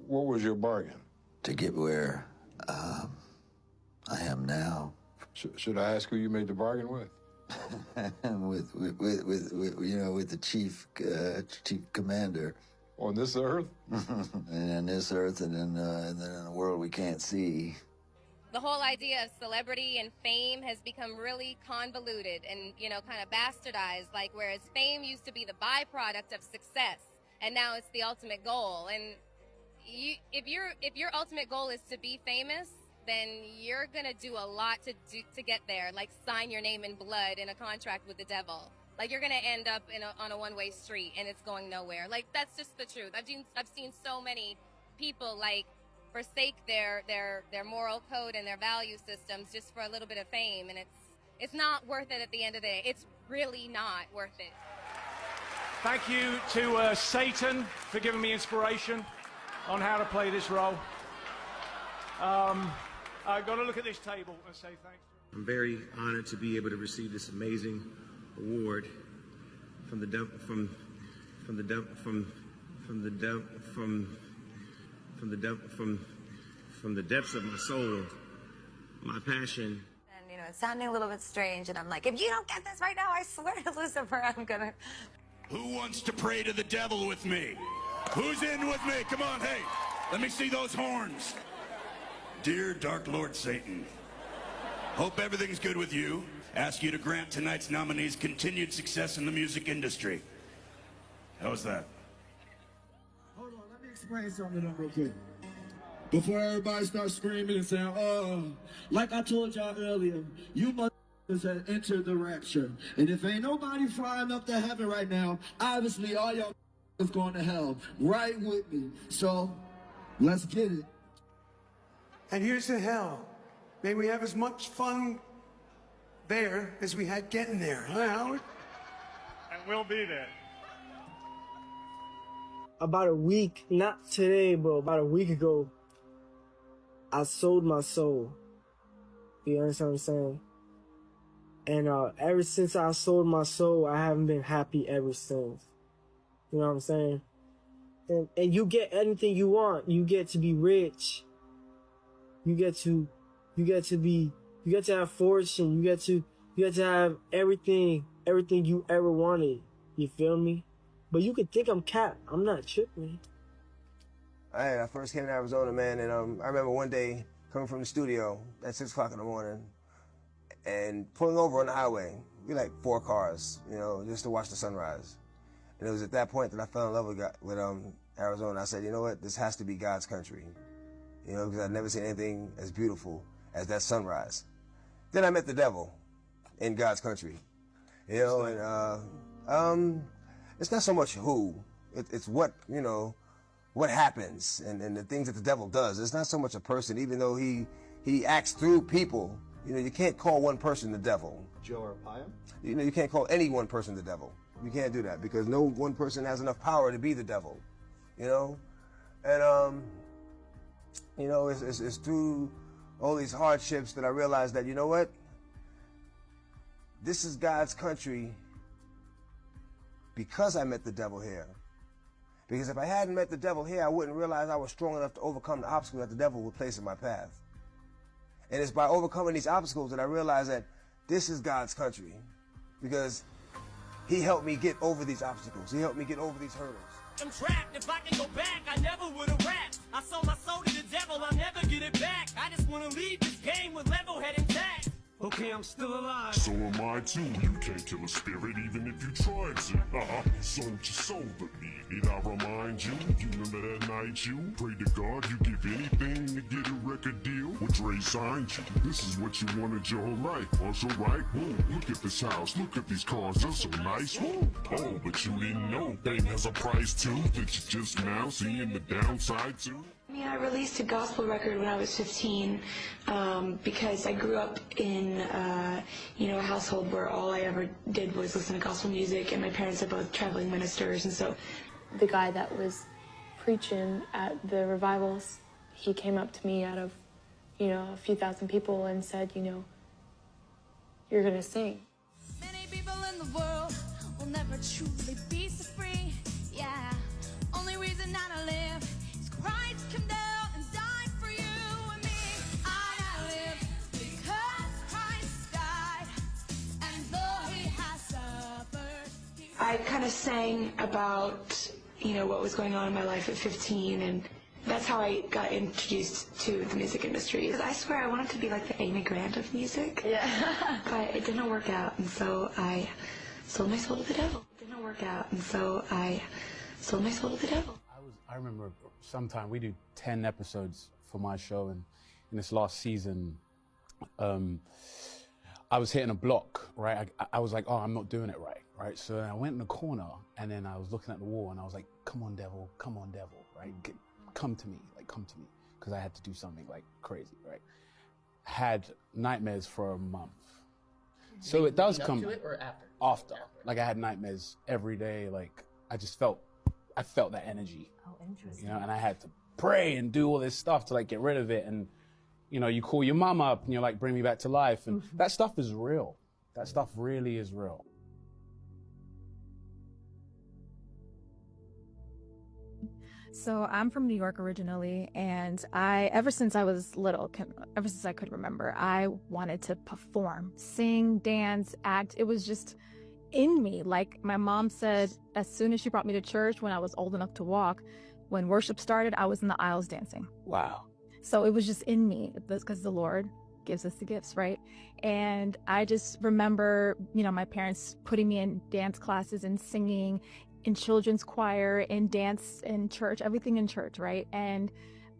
Speaker 3: What was your bargain?
Speaker 5: To get where I am now.
Speaker 3: Should I ask who you made the bargain with?
Speaker 5: with the chief commander.
Speaker 3: On this earth?
Speaker 5: And on this earth, and then in a world we can't see.
Speaker 20: The whole idea of celebrity and fame has become really convoluted and, you know, kind of bastardized, like whereas fame used to be the byproduct of success, and now it's the ultimate goal. And if your ultimate goal is to be famous, then you're gonna do a lot to get there, like sign your name in blood in a contract with the devil. Like you're gonna end up on a one-way street and it's going nowhere. Like that's just the truth. I've seen so many people like forsake their moral code and their value systems just for a little bit of fame, and it's not worth it at the end of the day. It's really not worth it.
Speaker 2: Thank you to Satan for giving me inspiration on how to play this role. I've got to look at this table and say thanks.
Speaker 1: I'm very honored to be able to receive this amazing award from the depths of my soul, my passion.
Speaker 6: And, you know, it's sounding a little bit strange, and I'm like, if you don't get this right now, I swear to Lucifer, I'm gonna...
Speaker 7: Who wants to pray to the devil with me? Who's in with me? Come on, hey, let me see those horns. Dear Dark Lord Satan, hope everything's good with you. Ask you to grant tonight's nominees continued success in the music industry. How's that?
Speaker 8: Hold on, let me explain something to them real quick. Before everybody starts screaming and saying, oh, like I told y'all earlier, you motherfuckers have entered the rapture. And if ain't nobody flying up to heaven right now, obviously all y'all is going to hell. Right with me. So, let's get it.
Speaker 9: And here's to hell. May we have as much fun there as we had getting there. Huh, Howard?
Speaker 2: And we'll be there.
Speaker 4: About a week, not today, but about a week ago, I sold my soul. You understand what I'm saying? And ever since I sold my soul, I haven't been happy ever since. You know what I'm saying? And you get anything you want. You get to be rich. You get to have fortune. You get to have everything you ever wanted. You feel me? But you could think I'm cap. I'm not tripping.
Speaker 10: I first came to Arizona, man, and I remember one day coming from the studio at 6 o'clock in the morning and pulling over on the highway. We like 4 cars, you know, just to watch the sunrise. And it was at that point that I fell in love with Arizona. I said, you know what, this has to be God's country. You know, because I'd never seen anything as beautiful as that sunrise. Then I met the devil in God's country. You know, and it's not so much who, it's what, you know, what happens and the things that the devil does. It's not so much a person, even though he acts through people. You know, you can't call one person the devil.
Speaker 11: Joe Arpaio?
Speaker 10: You know, you can't call any one person the devil. You can't do that because no one person has enough power to be the devil. You know? And, you know, it's through all these hardships that I realized that, you know what? This is God's country because I met the devil here. Because if I hadn't met the devil here, I wouldn't realize I was strong enough to overcome the obstacles that the devil would place in my path. And it's by overcoming these obstacles that I realized that this is God's country. Because he helped me get over these obstacles. He helped me get over these hurdles.
Speaker 12: I'm trapped. If I can go back, I never would have rapped. I sold my soul to the devil, I'll never get it back. I just want to leave this game with level head intact.
Speaker 9: Okay, I'm still alive.
Speaker 14: So am I too. You can't kill a spirit even if you tried to. Sold your soul to me. Did I remind you? You remember that night you prayed to God you give anything to get a record deal? Well, Dre signed you. This is what you wanted your whole life. Also right? Whoa, look at this house. Look at these cars. They're so nice. Whoa. Oh, but you didn't know fame has a price too. That you just now seeing the downside too.
Speaker 11: mean, I released a gospel record when I was 15 because I grew up in, a household where all I ever did was listen to gospel music, and my parents are both traveling ministers, and so.
Speaker 13: The guy that was preaching at the revivals, he came up to me out of, a few thousand people and said, you're gonna sing.
Speaker 12: Many people in the world will never truly be so free. Yeah, only reason that I live is Christ come down and died for you and me. I live because Christ died, and though he has suffered.
Speaker 11: I kind of sang about, what was going on in my life at 15, and that's how I got introduced to the music industry. I swear I wanted to be like the Amy Grant of music. Yeah. But it didn't work out, and so I sold my soul to the devil. It didn't work out, and so I sold my soul to the devil.
Speaker 15: I remember sometime we do 10 episodes for my show, and in this last season, I was hitting a block, right? I was like, oh, I'm not doing it right? So then I went in the corner, and then I was looking at the wall, and I was like, come on, devil, right? Come to me, because I had to do something like crazy, right? Had nightmares for a month. So it does come
Speaker 16: to it or after?
Speaker 15: After. Like I had nightmares every day. Like I felt that energy.
Speaker 16: Oh, interesting.
Speaker 15: And I had to pray and do all this stuff to like get rid of it. And you call your mom up and you're like, bring me back to life. And that stuff is real. That stuff really is real.
Speaker 17: So I'm from New York originally, and ever since I was little, ever since I could remember, I wanted to perform, sing, dance, act. It was just in me. Like my mom said, as soon as she brought me to church when I was old enough to walk, when worship started, I was in the aisles dancing.
Speaker 15: Wow.
Speaker 17: So it was just in me because the Lord gives us the gifts, right? And I just remember, my parents putting me in dance classes and singing in children's choir, in dance, in church, everything in church, right? And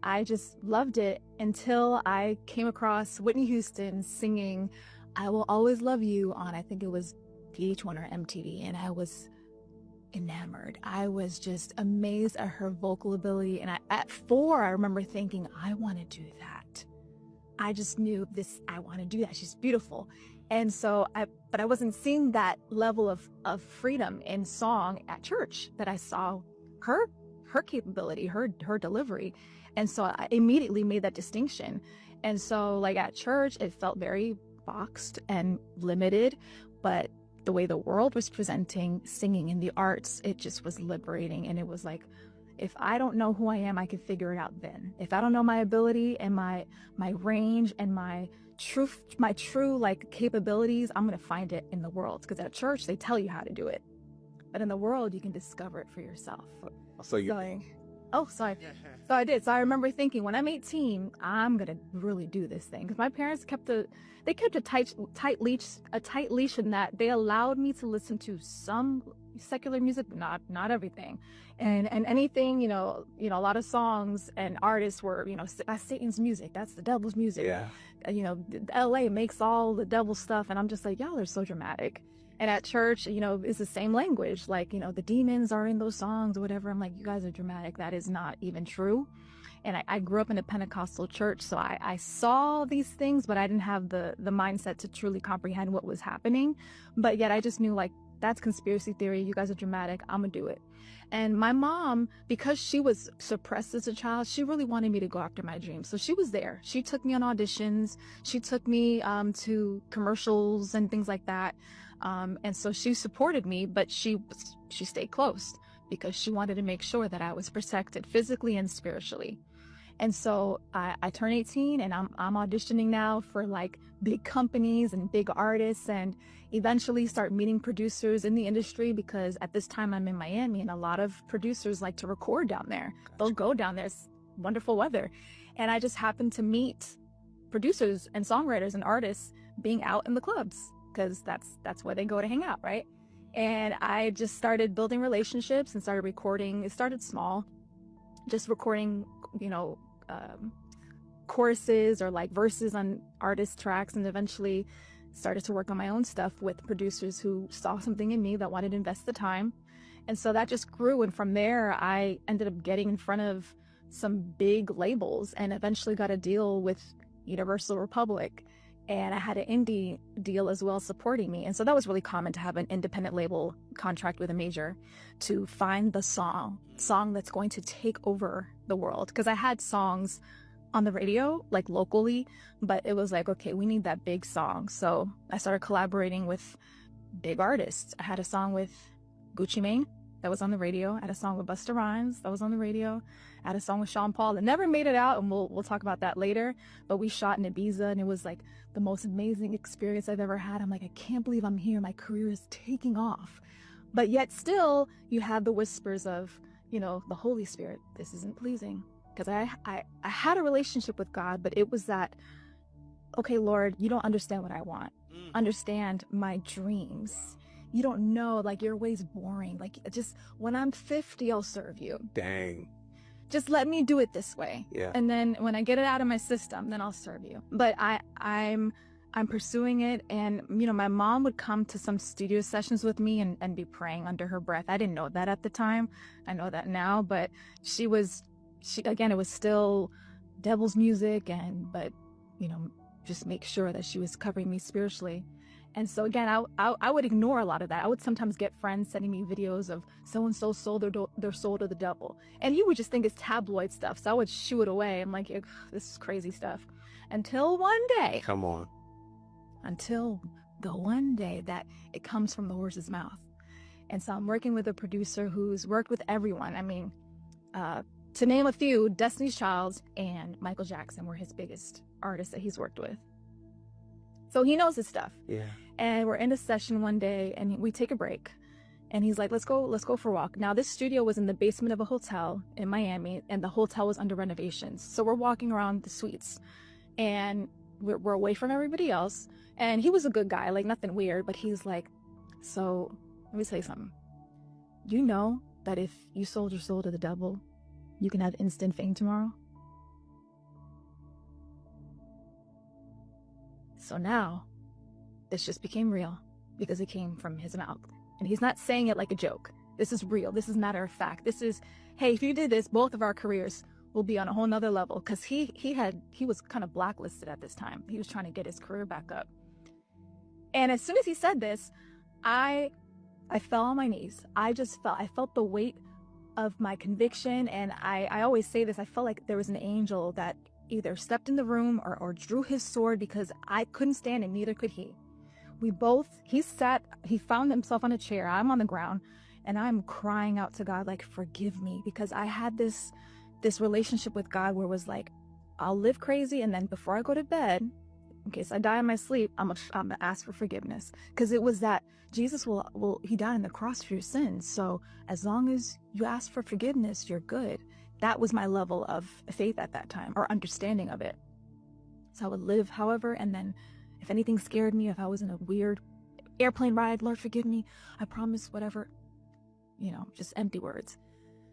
Speaker 17: I just loved it until I came across Whitney Houston singing I Will Always Love You on, I think it was VH1 or MTV, and I was enamored. I was just amazed at her vocal ability. And at 4, I remember thinking, I want to do that. I just knew I want to do that. She's beautiful. And so but I wasn't seeing that level of freedom in song at church that I saw her capability, her delivery. And so I immediately made that distinction. And so like at church, it felt very boxed and limited, but the way the world was presenting singing in the arts, it just was liberating. And it was like, if I don't know who I am, I can figure it out then. If I don't know my ability and my range and my true like capabilities, I'm gonna find it in the world. Because at church they tell you how to do it, but in the world you can discover it for yourself. So I did. So I remember thinking, when I'm 18, I'm gonna really do this thing. Because my parents kept a tight leash in that they allowed me to listen to some secular music, but not everything. And anything, a lot of songs and artists were, that's Satan's music, that's the devil's music. Yeah. LA makes all the devil stuff, and I'm just like, y'all are so dramatic. And at church, it's the same language, like, the demons are in those songs or whatever. I'm like, you guys are dramatic. That is not even true. And I grew up in a Pentecostal church, so I saw these things, but I didn't have the mindset to truly comprehend what was happening. But yet I just knew, like, that's conspiracy theory. You guys are dramatic. I'm gonna do it. And my mom, because she was suppressed as a child, she really wanted me to go after my dreams. So she was there. She took me on auditions. She took me to commercials and things like that. And so she supported me, but she stayed close because she wanted to make sure that I was protected physically and spiritually. And so I turned 18, and I'm auditioning now for like big companies and big artists, and eventually start meeting producers in the industry, because at this time I'm in Miami and a lot of producers like to record down there. They'll go down there. It's wonderful weather. And I just happened to meet producers and songwriters and artists being out in the clubs, because that's where they go to hang out, right? And I just started building relationships and started recording. It started small, just recording, choruses or like verses on artist tracks, and eventually started to work on my own stuff with producers who saw something in me that wanted to invest the time. And so that just grew. And from there, I ended up getting in front of some big labels and eventually got a deal with Universal Republic. And I had an indie deal as well supporting me. And so that was really common to have an independent label contract with a major to find the song that's going to take over the world. Because I had songs on the radio, like locally, but it was like, okay, we need that big song. So I started collaborating with big artists. I had a song with Gucci Mane that was on the radio. I had a song with Busta Rhymes that was on the radio. I had a song with Sean Paul that never made it out, and we'll talk about that later. But we shot in Ibiza, and it was like the most amazing experience I've ever had. I'm like, I can't believe I'm here. My career is taking off. But yet still, you have the whispers of, you know, the Holy Spirit. This isn't pleasing. Because I had a relationship with God, but it was that, okay, Lord, you don't understand what I want. Understand my dreams. You don't know, like, your way's boring. Like, just when I'm 50, I'll serve you.
Speaker 1: Dang.
Speaker 17: Just let me do it this way.
Speaker 1: Yeah.
Speaker 17: And then when I get it out of my system, then I'll serve you. But I'm pursuing it. And, you know, my mom would come to some studio sessions with me and be praying under her breath. I didn't know that at the time. I know that now. But again, it was still devil's music, but, you know, just make sure that she was covering me spiritually. And so again, I would ignore a lot of that. I would sometimes get friends sending me videos of so-and-so sold their soul to the devil. And you would just think it's tabloid stuff. So I would shoo it away. I'm like, this is crazy stuff. Until one day.
Speaker 1: Come on.
Speaker 17: Until the one day that it comes from the horse's mouth. And so I'm working with a producer who's worked with everyone. I mean, to name a few, Destiny's Child and Michael Jackson were his biggest artists that he's worked with. So he knows his stuff.
Speaker 1: Yeah.
Speaker 17: And we're in a session one day and we take a break. And he's like, let's go for a walk. Now, this studio was in the basement of a hotel in Miami, and the hotel was under renovations. So we're walking around the suites and we're away from everybody else. And he was a good guy, like nothing weird, but he's like, so let me tell you something. You know that if you sold your soul to the devil, you can have instant fame tomorrow? So now, this just became real because it came from his mouth. And he's not saying it like a joke. This is real. This is matter of fact. This is, hey, if you did this, both of our careers will be on a whole nother level. Because he was kind of blacklisted at this time. He was trying to get his career back up. And as soon as he said this, I fell on my knees. I felt the weight of my conviction. And I always say this, I felt like there was an angel that either stepped in the room or drew his sword, because I couldn't stand it, neither could he. He found himself on a chair, I'm on the ground, and I'm crying out to God, like, forgive me, because I had this relationship with God where it was like, I'll live crazy, and then before I go to bed, in case I die in my sleep, I'm gonna ask for forgiveness. Because it was that Jesus he died on the cross for your sins, so as long as you ask for forgiveness, you're good. That was my level of faith at that time, or understanding of it. So I would live however, and then if anything scared me, if I was in a weird airplane ride, Lord, forgive me, I promise, whatever, just empty words.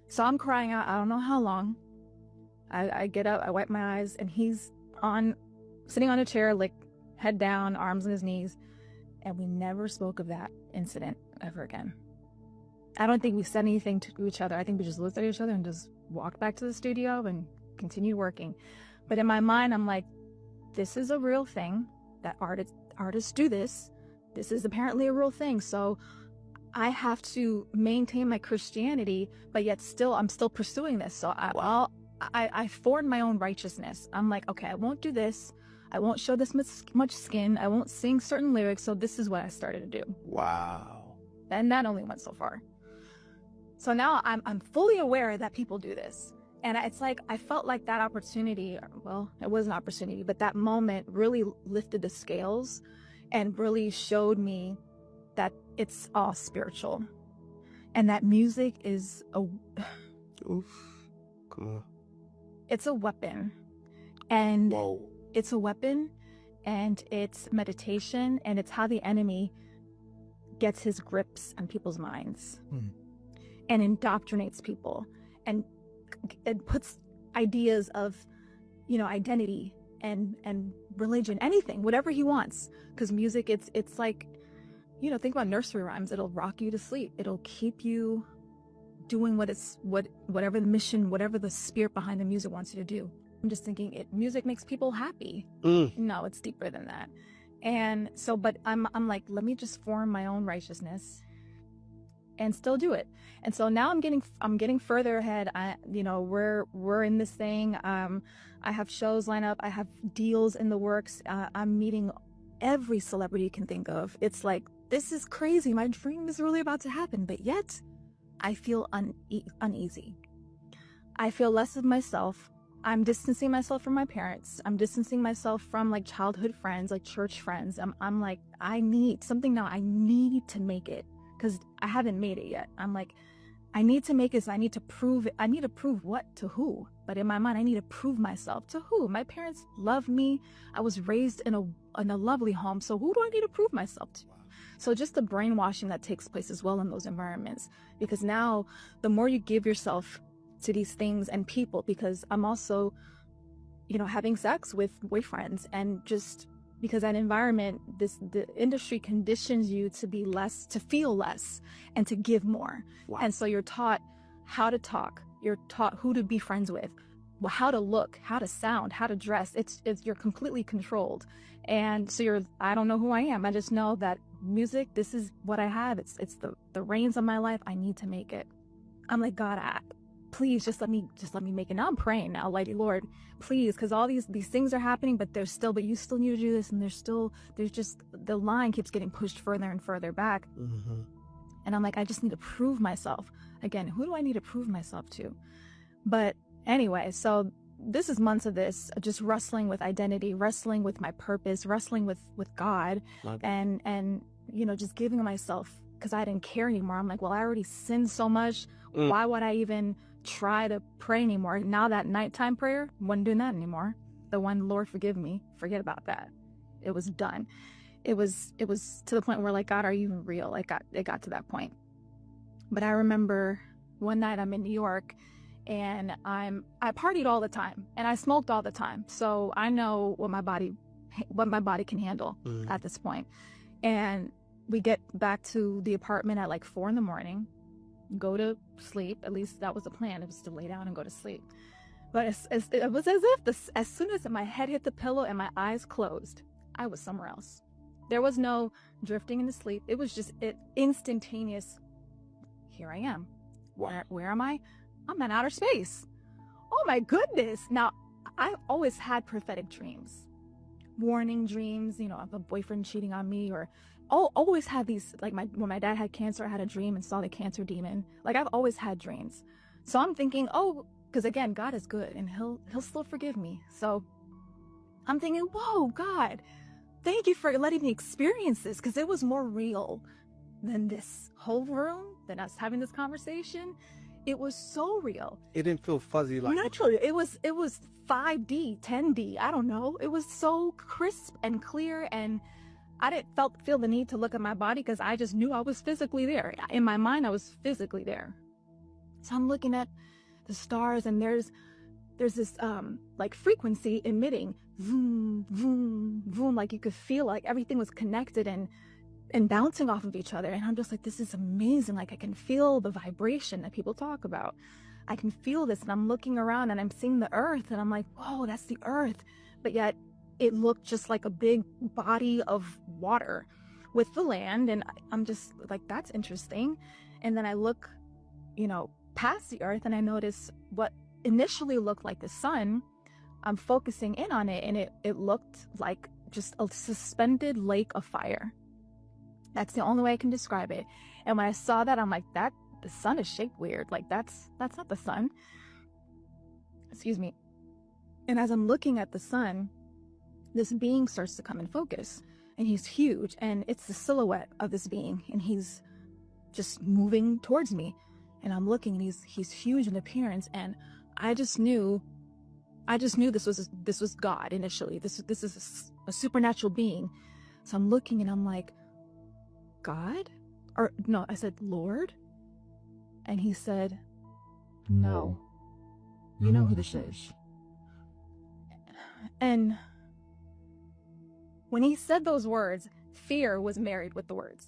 Speaker 17: So I'm crying out, I don't know how long. I get up, I wipe my eyes, and he's sitting on a chair, like head down, arms on his knees, and we never spoke of that incident ever again. I don't think we said anything to each other. I think we just looked at each other and just walked back to the studio and continued working. But in my mind, I'm like, this is a real thing, that artists do this. This is apparently a real thing. So I have to maintain my Christianity, but yet I'm still pursuing this. So I formed my own righteousness. I'm like, okay, I won't do this. I won't show this much skin. I won't sing certain lyrics. So this is what I started to do.
Speaker 1: Wow.
Speaker 17: And that only went so far. So now I'm fully aware that people do this. And it's like, I felt like that opportunity, well, it was an opportunity, but that moment really lifted the scales and really showed me that it's all spiritual. And that music is
Speaker 1: Oof. Come on.
Speaker 17: It's a weapon. And
Speaker 1: whoa.
Speaker 17: It's a weapon, and it's meditation, and it's how the enemy gets his grips on people's minds and indoctrinates people and puts ideas of, identity and religion, anything, whatever he wants. Because music, it's like, think about nursery rhymes. It'll rock you to sleep. It'll keep you doing whatever the mission, whatever the spirit behind the music wants you to do. I'm just thinking music makes people happy. No, it's deeper than that. And so, but I'm like, let me just form my own righteousness and still do it. And so now I'm getting further ahead. We're in this thing. I have shows lined up. I have deals in the works. I'm meeting every celebrity you can think of. It's like, this is crazy. My dream is really about to happen, but yet I feel uneasy. I feel less of myself. I'm distancing myself from my parents. I'm distancing myself from like childhood friends, like church friends. I'm like, I need something now. I need to make it because I haven't made it yet. I'm like, I need to make it. So I need to prove it. I need to prove what to who? But in my mind, I need to prove myself to who? My parents love me. I was raised in a lovely home. So who do I need to prove myself to? So just the brainwashing that takes place as well in those environments, because now the more you give yourself to these things and people, because I'm also, having sex with boyfriends, and just because that environment, the industry conditions you to be less, to feel less, and to give more. Wow. And so you're taught how to talk. You're taught who to be friends with, how to look, how to sound, how to dress. It's you're completely controlled. And so I don't know who I am. I just know that music, this is what I have. It's the reins of my life. I need to make it. I'm like, God, please just let me make it. Now I'm praying now, Lady Lord, please, because all these things are happening, but you still need to do this, and there's just the line keeps getting pushed further and further back. Mm-hmm. And I'm like, I just need to prove myself. Again, who do I need to prove myself to? But anyway, so this is months of this, just wrestling with identity, wrestling with my purpose, wrestling with God, and just giving myself, because I didn't care anymore. I'm like, well, I already sinned so much. Why would I even try to pray anymore? Now that nighttime prayer, wasn't doing that anymore. The one, Lord, forgive me. Forget about that. It was done. It was to the point where, like, God, are you even real? It got to that point. But I remember one night I'm in New York, and I partied all the time, and I smoked all the time. So I know what my body can handle at this point. And we get back to the apartment at like 4 a.m, go to sleep. At least that was the plan. It was to lay down and go to sleep. But it was as if as soon as my head hit the pillow and my eyes closed, I was somewhere else. There was no drifting into sleep. It was just instantaneous. Here I am. Wow. Where am I? I'm in outer space. Oh my goodness. Now, I've always had prophetic dreams, warning dreams, of a boyfriend cheating on me, or always had these, like when my dad had cancer, I had a dream and saw the cancer demon. Like, I've always had dreams. So I'm thinking, because again, God is good and he'll still forgive me. So I'm thinking, whoa, God, thank you for letting me experience this, because it was more real than this whole room, than us having this conversation. It was so real.
Speaker 16: It didn't feel fuzzy like
Speaker 17: naturally. It was 5D, 10D. I don't know. It was so crisp and clear, and I didn't feel the need to look at my body, because I just knew I was physically there. In my mind, I was physically there. So I'm looking at the stars, and there's this like frequency emitting, vroom, vroom, vroom, like you could feel like everything was connected and bouncing off of each other. And I'm just like, this is amazing. Like, I can feel the vibration that people talk about. I can feel this, and I'm looking around and I'm seeing the earth, and I'm like, whoa, that's the earth. But yet it looked just like a big body of water with the land. And I'm just like, that's interesting. And then I look, past the earth, and I notice what initially looked like the sun. I'm focusing in on it, and it looked like just a suspended lake of fire. That's the only way I can describe it. And when I saw that, I'm like, the sun is shaped weird. Like, that's not the sun. Excuse me. And as I'm looking at the sun, this being starts to come in focus, and he's huge, and it's the silhouette of this being, and he's just moving towards me, and I'm looking, and he's huge in appearance, and I just knew this was God initially. This is a supernatural being. So I'm looking, and I'm like, God? Or no, I said, Lord? And he said, no. You know who this is. And when he said those words, fear was married with the words.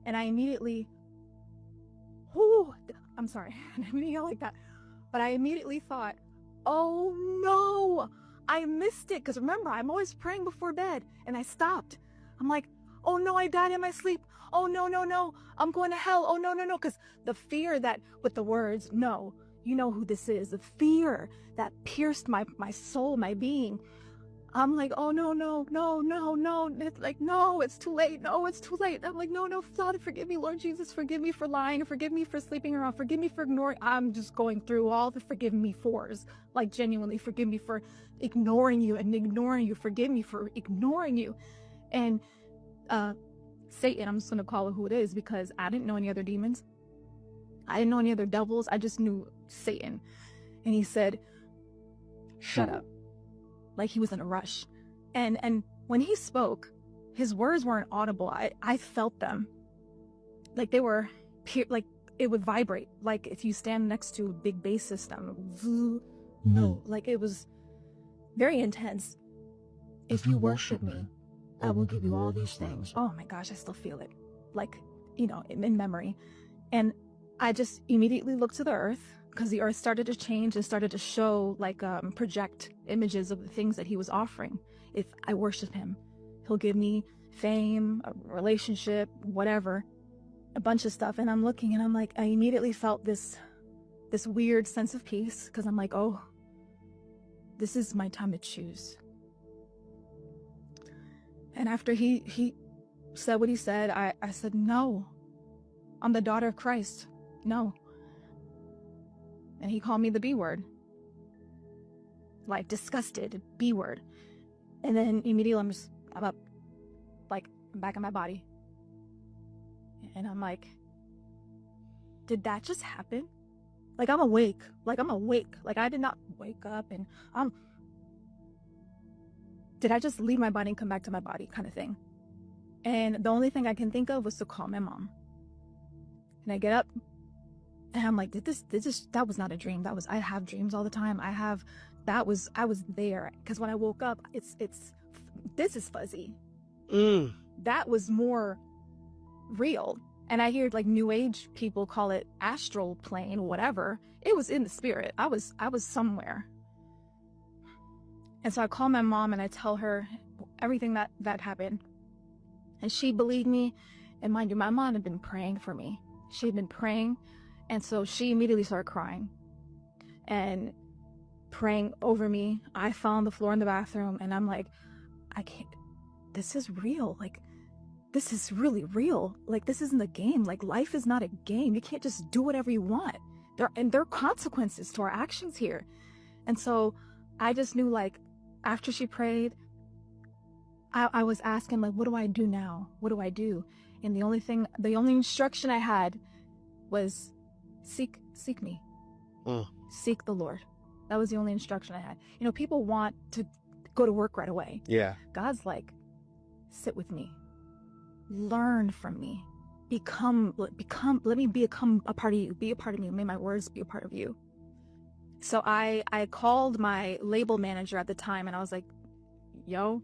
Speaker 17: And I immediately, I'm sorry, I didn't mean to yell like that. But I immediately thought, oh no, I missed it. Because remember, I'm always praying before bed, and I stopped. I'm like, oh no, I died in my sleep. Oh no, no, no, I'm going to hell. Oh no, no, no. Because the fear that with the words, no, you know who this is, the fear that pierced my soul, my being. I'm like, oh no, no, no, no, no. It's like, no, it's too late. No, it's too late. I'm like, no, no, Father, forgive me, Lord Jesus, forgive me for lying, forgive me for sleeping around, forgive me for ignoring. I'm just going through all the forgive me fors. Like, genuinely, forgive me for ignoring you and ignoring you. Forgive me for ignoring you. And Satan, I'm just gonna call it who it is, because I didn't know any other demons. I didn't know any other devils. I just knew Satan. And he said, shut up. Like he was in a rush. And when he spoke, his words weren't audible. I felt them. Like they were, like it would vibrate. Like if you stand next to a big bass system. No, like it was very intense. If you worship me, I will give you all these things. Oh my gosh, I still feel it. Like, you know, in memory. And I just immediately looked to the earth, because the earth started to change and started to show, like, project images of the things that he was offering. If I worship him, he'll give me fame, a relationship, whatever, a bunch of stuff. And I'm looking and I'm like, I immediately felt this weird sense of peace, because I'm like, oh, this is my time to choose. And after he said what he said, I said, no, I'm the daughter of Christ. No. And he called me the B word. Like, disgusted, B word. And then immediately I'm up, like, I'm back in my body. And I'm like, did that just happen? Like, I'm awake. Like, I did not wake up and did I just leave my body and come back to my body, kind of thing? And the only thing I can think of was to call my mom. And I get up and I'm like, that was not a dream. I have dreams all the time. I was there. Because when I woke up, this is fuzzy. That was more real. And I hear like new age people call it astral plane, whatever. It was in the spirit. I was somewhere. And so I call my mom and I tell her everything that happened. And she believed me. And mind you, my mom had been praying for me. She had been praying. And so she immediately started crying and praying over me. I fell on the floor in the bathroom and I'm like, I can't, this is real. Like, this is really real. Like, this isn't a game. Like, life is not a game. You can't just do whatever you want. There are consequences to our actions here. And so I just knew, like, after she prayed, I was asking, like, what do I do now? What do I do? And the only instruction I had was seek me. Seek the Lord. That was the only instruction I had. You know, people want to go to work right away.
Speaker 1: Yeah.
Speaker 17: God's like, sit with me. Learn from me. Let me become a part of you. Be a part of me. May my words be a part of you. So I called my label manager at the time and I was like, yo.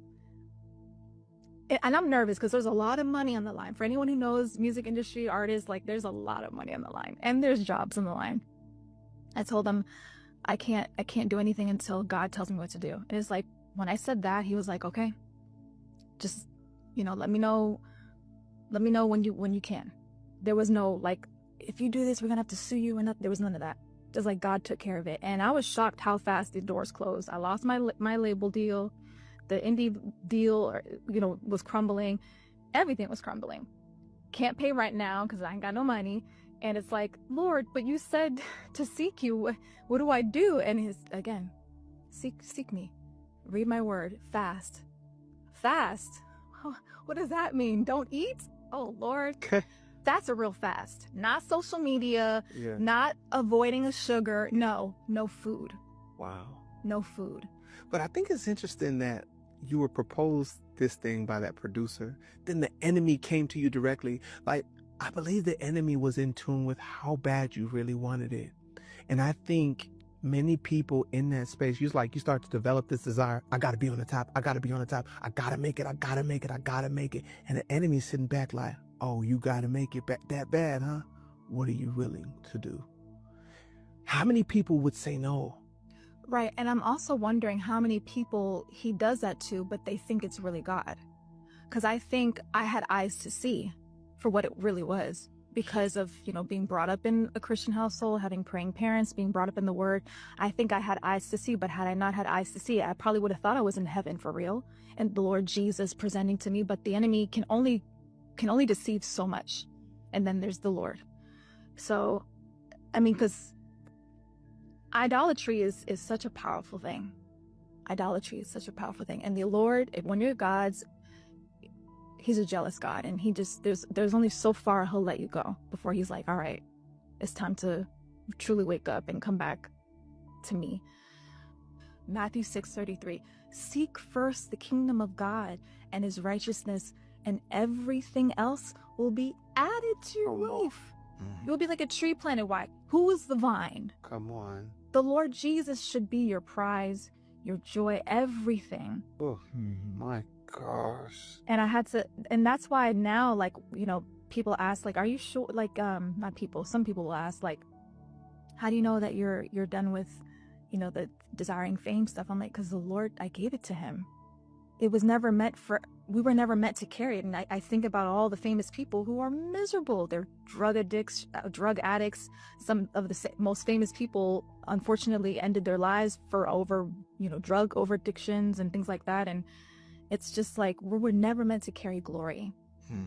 Speaker 17: And I'm nervous because there's a lot of money on the line. For anyone who knows music industry, artists, like there's a lot of money on the line and there's jobs on the line. I told him I can't do anything until God tells me what to do. And it's like, when I said that, he was like, okay, just, you know, let me know when you can. There was no like, if you do this, we're gonna have to sue you. And there was none of that. Just like God took care of it. And I was shocked how fast the doors closed. I lost my label deal. The indie deal, you know, was crumbling. Everything was crumbling. Can't pay right now because I ain't got no money. And it's like, Lord, but you said to seek you. What do I do? And he's again, seek me. Read my word. Fast. What does that mean? Don't eat? Oh, Lord. That's a real fast. Not social media. Yeah. Not avoiding a sugar. No food.
Speaker 16: Wow.
Speaker 17: No food.
Speaker 16: But I think it's interesting that you were proposed this thing by that producer. Then the enemy came to you directly. Like, I believe the enemy was in tune with how bad you really wanted it. And I think many people in that space, you start to develop this desire. I got to be on the top. I got to be on the top. I got to make it. I got to make it. I got to make it. And the enemy's sitting back like, oh, you got to make it that bad, huh? What are you willing to do? How many people would say no?
Speaker 17: Right. And I'm also wondering how many people he does that to, but they think it's really God. Because I think I had eyes to see for what it really was because of, you know, being brought up in a Christian household, having praying parents, being brought up in the Word. I think I had eyes to see, but had I not had eyes to see, I probably would have thought I was in heaven for real and the Lord Jesus presenting to me. But the enemy can only deceive so much. And then there's the Lord. So, I mean, because idolatry is such a powerful thing. Idolatry is such a powerful thing. And the Lord, when you're God's, he's a jealous God, and he just, there's only so far he'll let you go before he's like, all right, it's time to truly wake up and come back to me. Matthew 6:33, seek first the kingdom of God and his righteousness, and everything else will be added to your life. You'll be like a tree planted. Why? Who is the vine?
Speaker 16: Come on.
Speaker 17: The Lord Jesus should be your prize, your joy, everything.
Speaker 16: Oh, my gosh.
Speaker 17: And I had to, and that's why now, like, you know, people ask, like, are you sure, like, not people, some people will ask, like, how do you know that you're done with, you know, the desiring fame stuff? I'm like, because the Lord, I gave it to him. It was never meant for, we were never meant to carry it. And I think about all the famous people who are miserable. They're drug addicts. Some of the most famous people, unfortunately, ended their lives for drug over addictions and things like that. And it's just like, we were never meant to carry glory.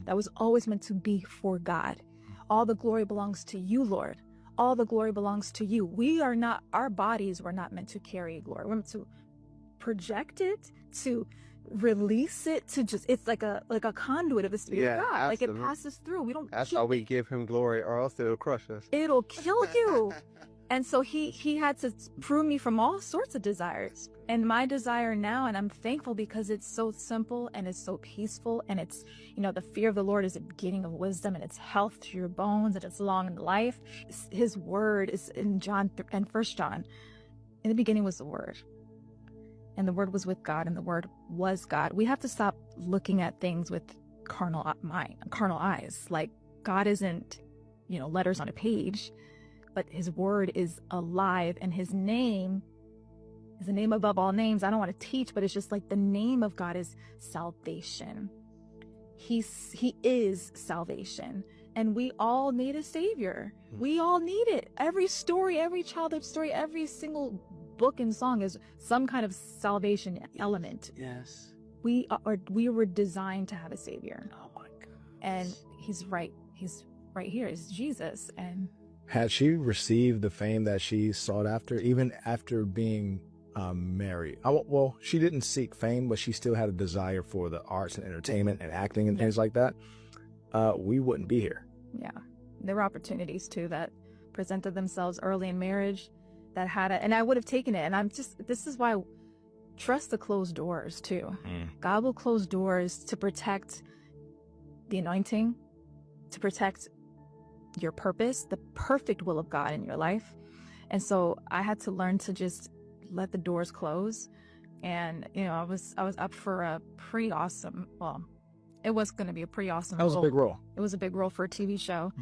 Speaker 17: That was always meant to be for God. All the glory belongs to you, Lord. All the glory belongs to you. Our bodies were not meant to carry glory. We're meant to project it, to release it, to just, it's like a conduit of the Spirit of God. Like it passes through.
Speaker 16: That's how we give him glory, or else it'll crush us.
Speaker 17: It'll kill you. And so he had to prune me from all sorts of desires. And my desire now, and I'm thankful because it's so simple and it's so peaceful, and it's, you know, the fear of the Lord is a beginning of wisdom, and it's health to your bones, and it's long in life. His word is in John and 1 John. In the beginning was the Word, and the Word was with God, and the Word was God. We have to stop looking at things with carnal eyes. Like, God isn't, you know, letters on a page, but his word is alive, and his name is a name above all names. I don't want to teach, but it's just like the name of God is salvation. He is salvation, and we all need a savior. We all need it. Every story, every childhood story, every single book and song is some kind of salvation element.
Speaker 16: Yes.
Speaker 17: We were designed to have a savior.
Speaker 16: Oh my God.
Speaker 17: And he's right here is Jesus. And
Speaker 18: had she received the fame that she sought after, even after being married? Well, she didn't seek fame, but she still had a desire for the arts and entertainment and acting and things like that. We wouldn't be here.
Speaker 17: Yeah. There were opportunities too that presented themselves early in marriage that had it, and I would have taken it. And this is why trust the closed doors too. God will close doors to protect the anointing, to protect your purpose, the perfect will of God in your life. And so I had to learn to just let the doors close. And, you know, I was up for a pretty awesome, well, it was going to be a pretty awesome
Speaker 18: That was a big role.
Speaker 17: It was a big role for a TV show.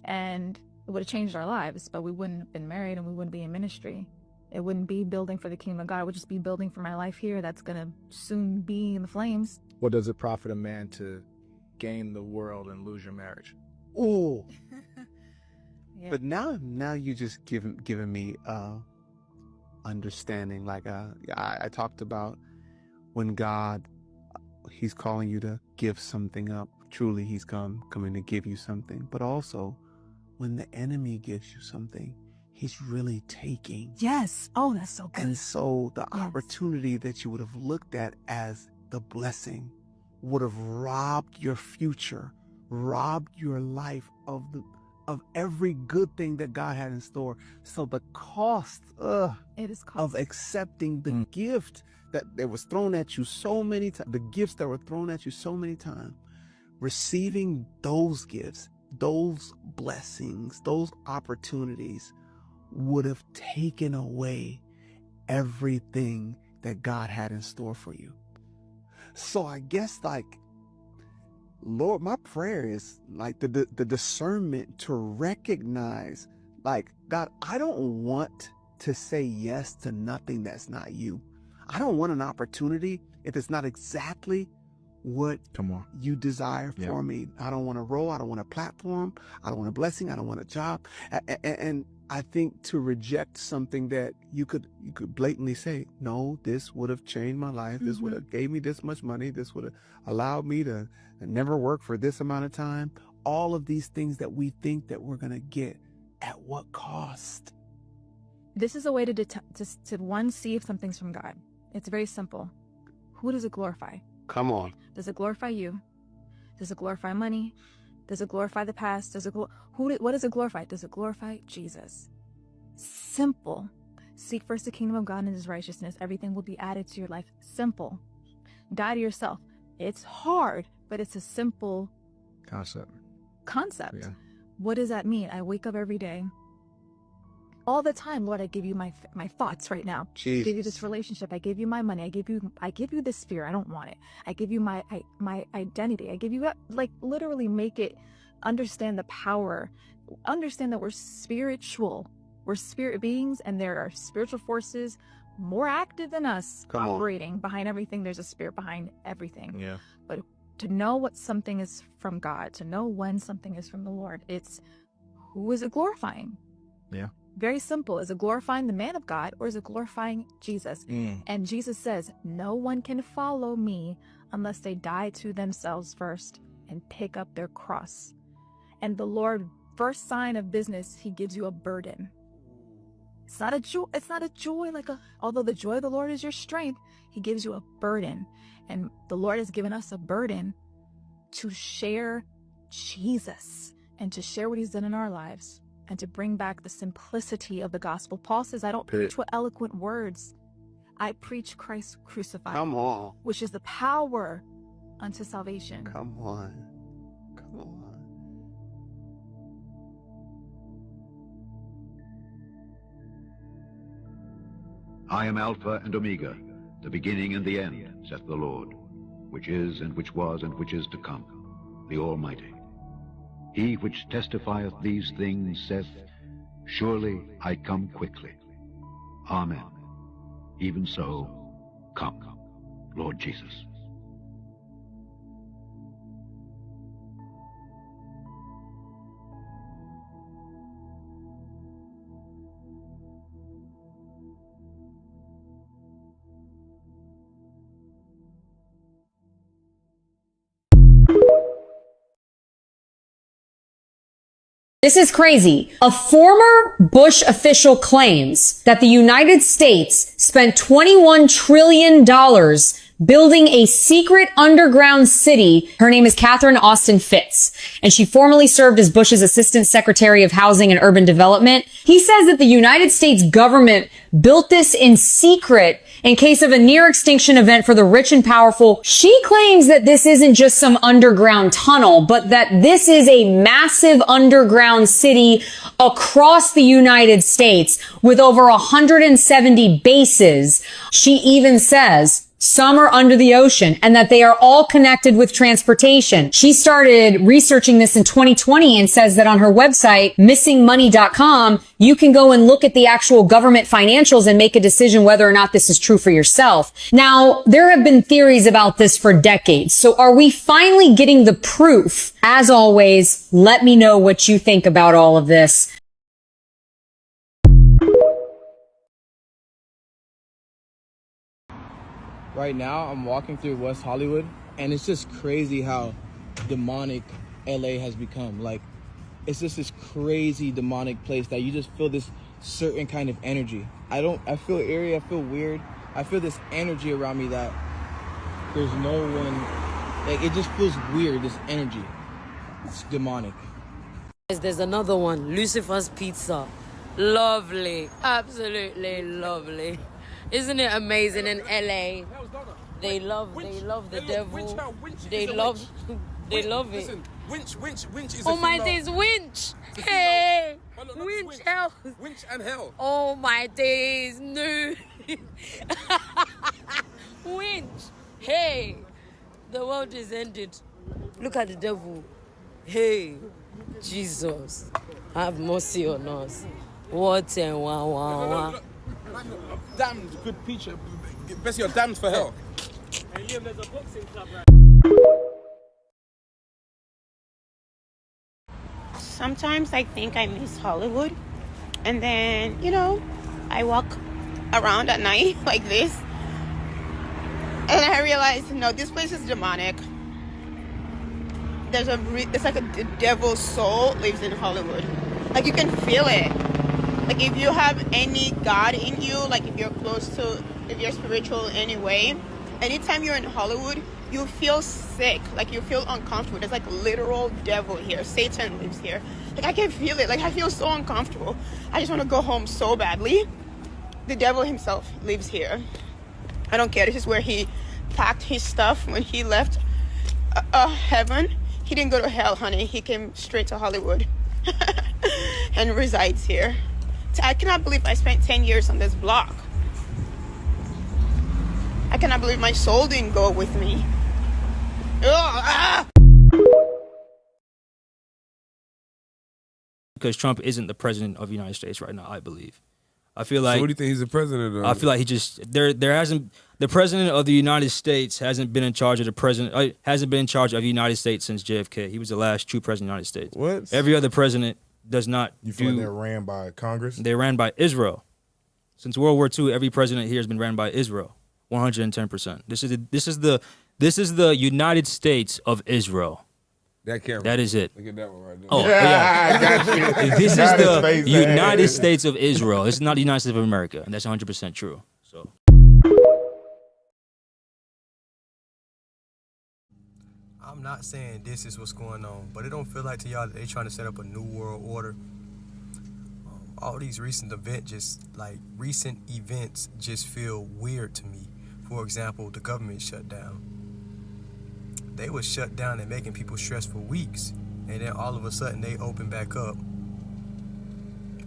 Speaker 17: And it would have changed our lives, but we wouldn't have been married, and we wouldn't be in ministry. It wouldn't be building for the kingdom of God. It would just be building for my life here that's going to soon be in the flames.
Speaker 18: What does it profit a man to gain the world and lose your marriage?
Speaker 16: Oh.
Speaker 17: Yeah.
Speaker 16: But now you just giving me understanding. Like I talked about when God, he's calling you to give something up. Truly, he's coming to give you something. But also, when the enemy gives you something, he's really taking.
Speaker 17: Yes. Oh, that's so good.
Speaker 16: And so the opportunity that you would have looked at as the blessing would have robbed your future, robbed your life of every good thing that God had in store. So the cost
Speaker 17: it is
Speaker 16: of accepting the gift that was thrown at you so many times, the gifts that were thrown at you so many times, receiving those gifts, those blessings, those opportunities would have taken away everything that God had in store for you. So I guess, like, Lord, my prayer is like the discernment to recognize Like, God, I don't want to say yes to nothing that's not you. I don't want an opportunity if it's not exactly what you desire for me. I don't want a role. I don't want a platform. I don't want a blessing. I don't want a job. And I think to reject something that you could blatantly say, no, this would have changed my life. This would have gave me this much money. This would have allowed me to never work for this amount of time. All of these things that we think that we're going to get, at what cost?
Speaker 17: This is a way to one, see if something's from God. It's very simple. Who does it glorify?
Speaker 16: Come on.
Speaker 17: Does it glorify you? Does it glorify money? Does it glorify the past? What does it glorify? Does it glorify Jesus? Simple. Seek first the kingdom of God and his righteousness. Everything will be added to your life. Simple. Die to yourself. It's hard, but it's a simple
Speaker 18: concept.
Speaker 17: Yeah. What does that mean? I wake up every day. All the time, Lord, I give you my thoughts right now.
Speaker 16: Jesus.
Speaker 17: I give you this relationship. I give you my money. I give you this fear. I don't want it. I give you my identity. I give you, like, literally make it understand the power. Understand that we're spiritual. We're spirit beings, and there are spiritual forces more active than us operating behind everything. There's a spirit behind everything.
Speaker 18: Yeah.
Speaker 17: But to know what something is from God, to know when something is from the Lord, it's who is it glorifying?
Speaker 18: Yeah.
Speaker 17: Very simple. Is it glorifying the man of God, or is it glorifying Jesus? And Jesus says, no one can follow me unless they die to themselves first and pick up their cross. And the Lord, first sign of business, he gives you a burden. It's not a joy. It's not a joy although the joy of the Lord is your strength, he gives you a burden. And the Lord has given us a burden to share Jesus and to share what he's done in our lives and to bring back the simplicity of the gospel. Paul says, I don't preach with eloquent words. I preach Christ crucified.
Speaker 16: Come on.
Speaker 17: Which is the power unto salvation.
Speaker 16: Come on. Come on.
Speaker 19: I am Alpha and Omega, the beginning and the end, saith the Lord, which is, and which was, and which is to come, the Almighty. He which testifieth these things saith, surely I come quickly. Amen. Even so, come, Lord Jesus.
Speaker 21: This is crazy. A former Bush official claims that the United States spent $21 trillion building a secret underground city. Her name is Catherine Austin Fitts, and she formerly served as Bush's Assistant Secretary of Housing and Urban Development. He says that the United States government built this in secret in case of a near extinction event for the rich and powerful. She claims that this isn't just some underground tunnel, but that this is a massive underground city across the United States with over 170 bases. She even says some are under the ocean and that they are all connected with transportation. She started researching this in 2020 and says that on her website, missingmoney.com, you can go and look at the actual government financials and make a decision whether or not this is true for yourself. Now, there have been theories about this for decades. So are we finally getting the proof? As always, let me know what you think about all of this.
Speaker 22: Right now, I'm walking through West Hollywood, and it's just crazy how demonic LA has become. Like, it's just this crazy demonic place that you just feel this certain kind of energy. I feel eerie, I feel weird. I feel this energy around me that there's no one, like, it just feels weird, this energy. It's demonic.
Speaker 23: There's another one, Lucifer's Pizza. Lovely, absolutely lovely. Isn't it amazing in LA? They love the devil. They love it.
Speaker 24: Listen, winch is
Speaker 23: oh my days, winch! Hey! Winch hell!
Speaker 24: Winch and hell!
Speaker 23: Oh my days, no! Winch! Hey! The world is ended. Look at the devil. Hey! Jesus, have mercy on us. What and wah.
Speaker 24: Damned, good preacher. Best you're damned for hell.
Speaker 3: Hey, Liam, there's a boxing club right.
Speaker 5: Sometimes I think I miss Hollywood. And then, I walk around at night like this. And I realize, no, this place is demonic. There's like a devil's soul lives in Hollywood. Like, you can feel it. Like, if you have any God in you, like if you're spiritual in any way, anytime you're in Hollywood, you feel sick. Like, you feel uncomfortable. There's like literal devil here. Satan lives here. Like, I can feel it. Like, I feel so uncomfortable. I just want to go home so badly. The devil himself lives here. I don't care. This is where he packed his stuff when he left heaven. He didn't go to hell, honey. He came straight to Hollywood and resides here. I cannot believe I spent 10 years on this block. I cannot believe my soul didn't go with me.
Speaker 1: Because Trump isn't the president of the United States right now, I believe. I feel like.
Speaker 24: So what do you think he's the president of?
Speaker 1: I feel like he just there hasn't the president of the United States hasn't been in charge of the United States since JFK. He was the last true president of the United States.
Speaker 24: What?
Speaker 1: Every other president does not.
Speaker 6: You feel like they're ran by Congress?
Speaker 1: They ran by Israel. Since World War II, every president here has been ran by Israel. 110%. This is the United States of Israel.
Speaker 24: That camera.
Speaker 1: That is it.
Speaker 24: Look at that one right there.
Speaker 1: Oh, yeah.
Speaker 24: I got you.
Speaker 1: This is
Speaker 24: Got his
Speaker 1: the
Speaker 24: face,
Speaker 1: United
Speaker 24: man.
Speaker 1: States of Israel. It's not the United States of America, and that's 100% true. So.
Speaker 20: I'm not saying this is what's going on, but it don't feel like to y'all that they trying to set up a new world order. All these recent events just feel weird to me. For example, the government shut down. They was shut down and making people stressed for weeks, and then all of a sudden they open back up.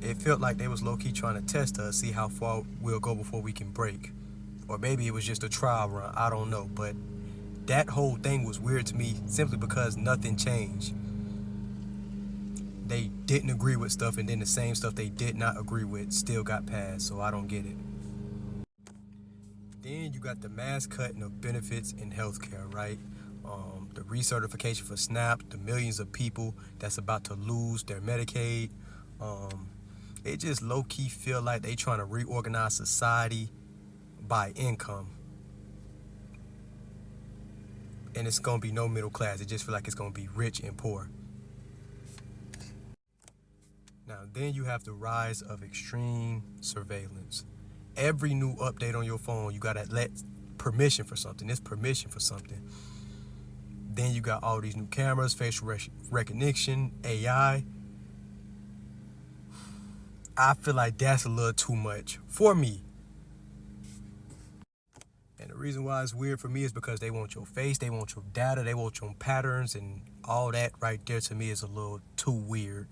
Speaker 20: It felt like they was low-key trying to test us, see how far we'll go before we can break. Or maybe it was just a trial run, I don't know, but that whole thing was weird to me simply because nothing changed. They didn't agree with stuff, and then the same stuff they did not agree with still got passed, so I don't get it. Then you got the mass cutting of benefits in healthcare, right? The recertification for SNAP, the millions of people that's about to lose their Medicaid. It just low-key feel like they trying to reorganize society by income. And it's going to be no middle class. It just feel like it's going to be rich and poor. Now, then you have the rise of extreme surveillance. Every new update on your phone, you got to let permission for something. It's permission for something. Then you got all these new cameras, facial recognition, AI. I feel like that's a little too much for me. And the reason why it's weird for me is because they want your face, they want your data, they want your patterns, and all that right there to me is a little too weird.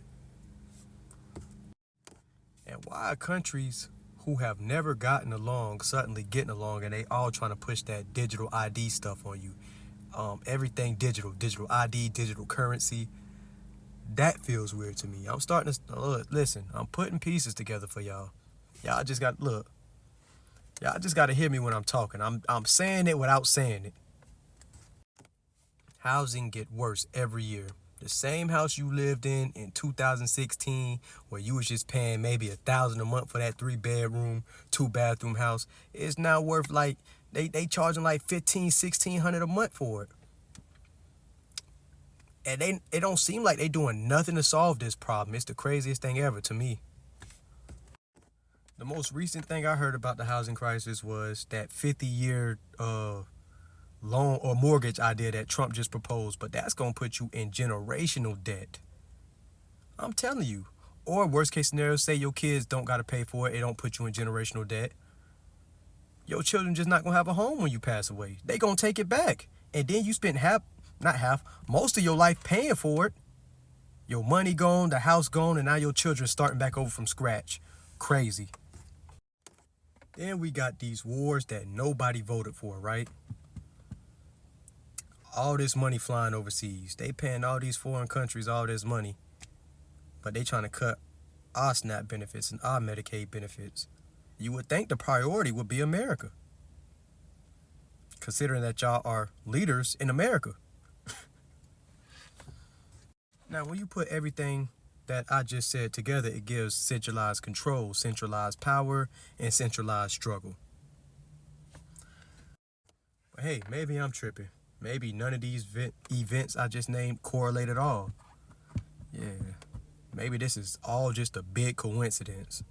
Speaker 20: And why are countries who have never gotten along suddenly getting along, and they all trying to push that digital ID stuff on you? Everything digital ID, digital currency. That feels weird to me. I'm starting to listen. I'm putting pieces together for y'all. Y'all just got to hear me when I'm talking. I'm saying it without saying it. Housing get worse every year. The same house you lived in 2016, where you was just paying maybe $1,000 a month for that 3-bedroom, 2-bathroom house, is now worth like they charging like $1,500-$1,600 a month for it. And it don't seem like they doing nothing to solve this problem. It's the craziest thing ever to me. The most recent thing I heard about the housing crisis was that 50-year loan or mortgage idea that Trump just proposed, but that's going to put you in generational debt. I'm telling you. Or worst case scenario, say your kids don't got to pay for it. It don't put you in generational debt. Your children just not going to have a home when you pass away. They going to take it back. And then you spend most of your life paying for it. Your money gone, the house gone, and now your children starting back over from scratch. Crazy. Then we got these wars that nobody voted for, right? All this money flying overseas. They paying all these foreign countries all this money. but they trying to cut our SNAP benefits and our Medicaid benefits. You would think the priority would be America, considering that y'all are leaders in America. Now, when you put everything that I just said together, it gives centralized control, centralized power, and centralized struggle. But hey, maybe I'm tripping. Maybe none of these events I just named correlate at all. Yeah, maybe this is all just a big coincidence.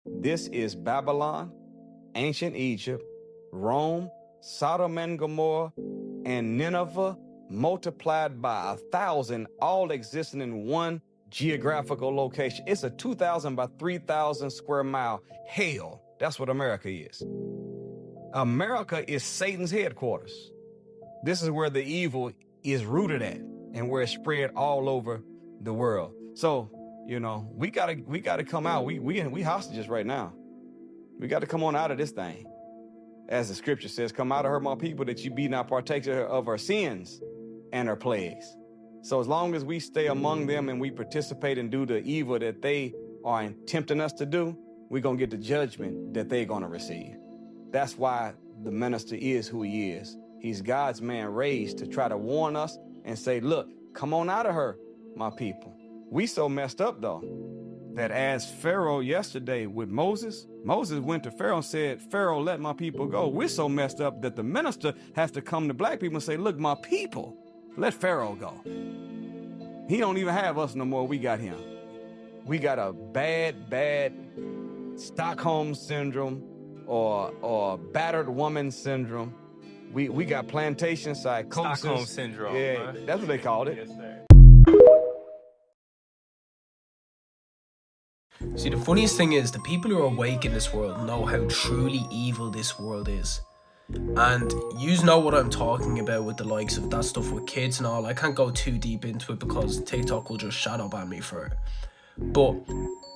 Speaker 2: This is Babylon, ancient Egypt, Rome, Sodom and Gomorrah, and Nineveh multiplied by 1,000, all existing in one geographical location. It's a 2,000 by 3,000 square mile hell. That's what America is. America is Satan's headquarters. This is where the evil is rooted at and where it's spread all over the world. So, you know, we gotta come out. We hostages right now. We got to come on out of this thing. As the scripture says, come out of her, my people, that you be not partaker of her sins and her plagues. So as long as we stay among them and we participate and do the evil that they are tempting us to do, we're going to get the judgment that they're going to receive. That's why the minister is who he is. He's God's man raised to try to warn us and say, look, come on out of her, my people. We so messed up, though, that as Pharaoh yesterday with Moses went to Pharaoh and said, Pharaoh, let my people go. We're so messed up that the minister has to come to black people and say, look, my people, let Pharaoh go. He don't even have us no more. We got him. We got a bad Stockholm syndrome or battered woman syndrome. We got plantation psychosis.
Speaker 3: Stockholm syndrome.
Speaker 2: Yeah,
Speaker 3: huh?
Speaker 2: that's what they called it.
Speaker 3: Yes, sir.
Speaker 4: See, the funniest thing is the people who are awake in this world know how truly evil this world is. And you know what I'm talking about with the likes of that stuff with kids and all. I can't go too deep into it because TikTok will just shadow ban me for it. But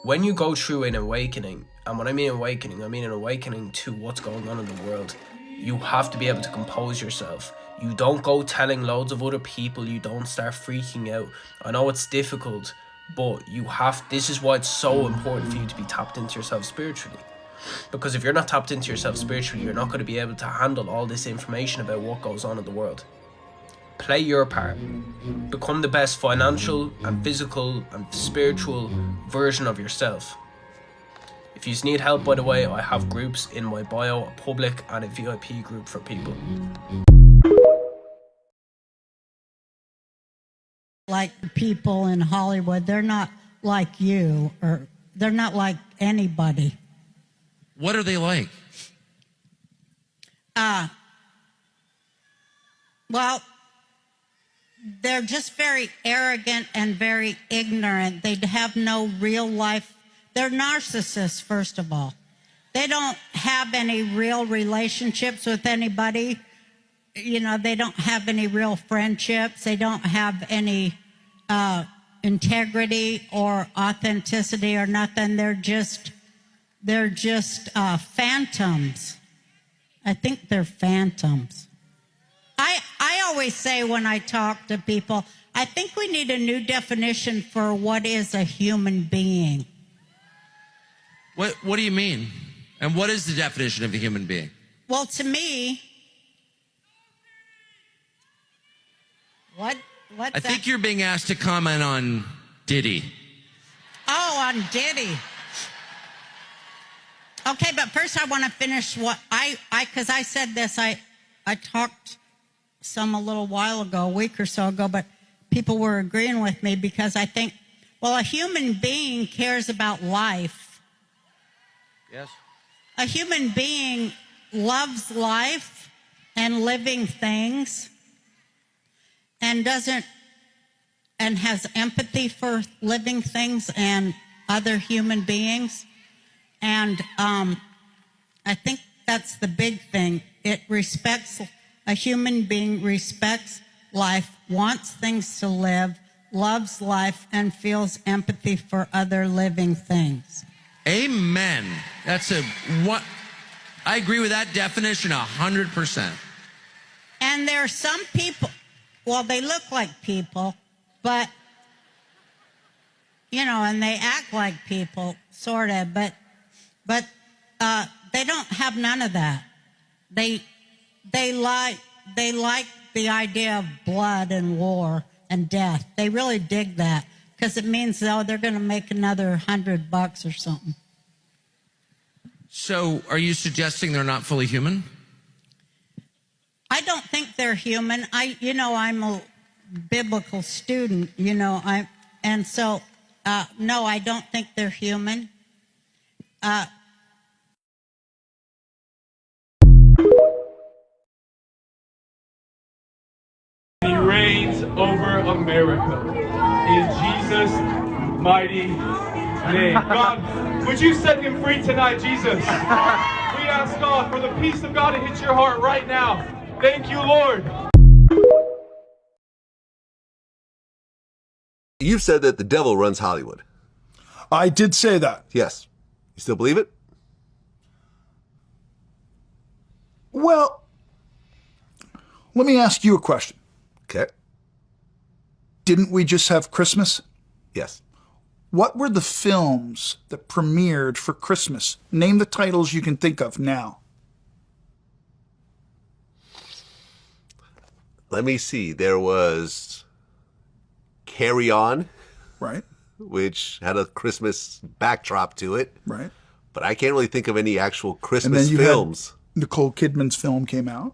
Speaker 4: when you go through an awakening, and when I mean awakening, I mean an awakening to what's going on in the world, you have to be able to compose yourself. You don't go telling loads of other people, you don't start freaking out. I know it's difficult, but this is why it's so important for you to be tapped into yourself spiritually. Because if you're not tapped into yourself spiritually, you're not going to be able to handle all this information about what goes on in the world. Play your part. Become the best financial and physical and spiritual version of yourself. If you need help, by the way, I have groups in my bio, a public and a VIP group for people.
Speaker 7: Like people in Hollywood, they're not like you, or they're not like anybody.
Speaker 8: What are they like?
Speaker 7: Well, they're just very arrogant and very ignorant. They have no real life. They're narcissists, first of all. They don't have any real relationships with anybody. You know, they don't have any real friendships. They don't have any integrity or authenticity or nothing. They're just phantoms. I think they're phantoms. I always say when I talk to people, I think we need a new definition for what is a human being.
Speaker 8: What do you mean? And what is the definition of a human being?
Speaker 7: Well, to me,
Speaker 8: I think you're being asked to comment on Diddy.
Speaker 7: Oh, on Diddy. Okay, but first I want to finish what because I said this, I talked some a little while ago, a week or so ago, but people were agreeing with me because I think, well, a human being cares about life.
Speaker 8: Yes.
Speaker 7: A human being loves life and living things and has empathy for living things and other human beings. And I think that's the big thing. A human being respects life, wants things to live, loves life, and feels empathy for other living things.
Speaker 8: Amen. I agree with that definition 100%.
Speaker 7: And there are some people, well, they look like people, but, you know, and they act like people, sort of, but they don't have none of that. They like the idea of blood and war and death. They really dig that because it means, oh, they're going to make another $100 or something.
Speaker 8: So are you suggesting they're not fully human?
Speaker 7: I don't think they're human. I'm a biblical student, no, I don't think they're human.
Speaker 3: He reigns over America. In Jesus' mighty name. God, would you set him free tonight, Jesus? We ask God for the peace of God to hit your heart right now. Thank you, Lord.
Speaker 9: You've said that the devil runs Hollywood.
Speaker 10: I did say that.
Speaker 9: Yes. You still believe it?
Speaker 10: Well, let me ask you a question.
Speaker 9: Okay.
Speaker 10: Didn't we just have Christmas?
Speaker 9: Yes.
Speaker 10: What were the films that premiered for Christmas? Name the titles you can think of now.
Speaker 9: Let me see. There was Carry On.
Speaker 10: Right.
Speaker 9: Which had a Christmas backdrop to it.
Speaker 10: Right.
Speaker 9: But I can't really think of any actual
Speaker 10: And
Speaker 9: Christmas
Speaker 10: then you
Speaker 9: films.
Speaker 10: had Nicole Kidman's film came out.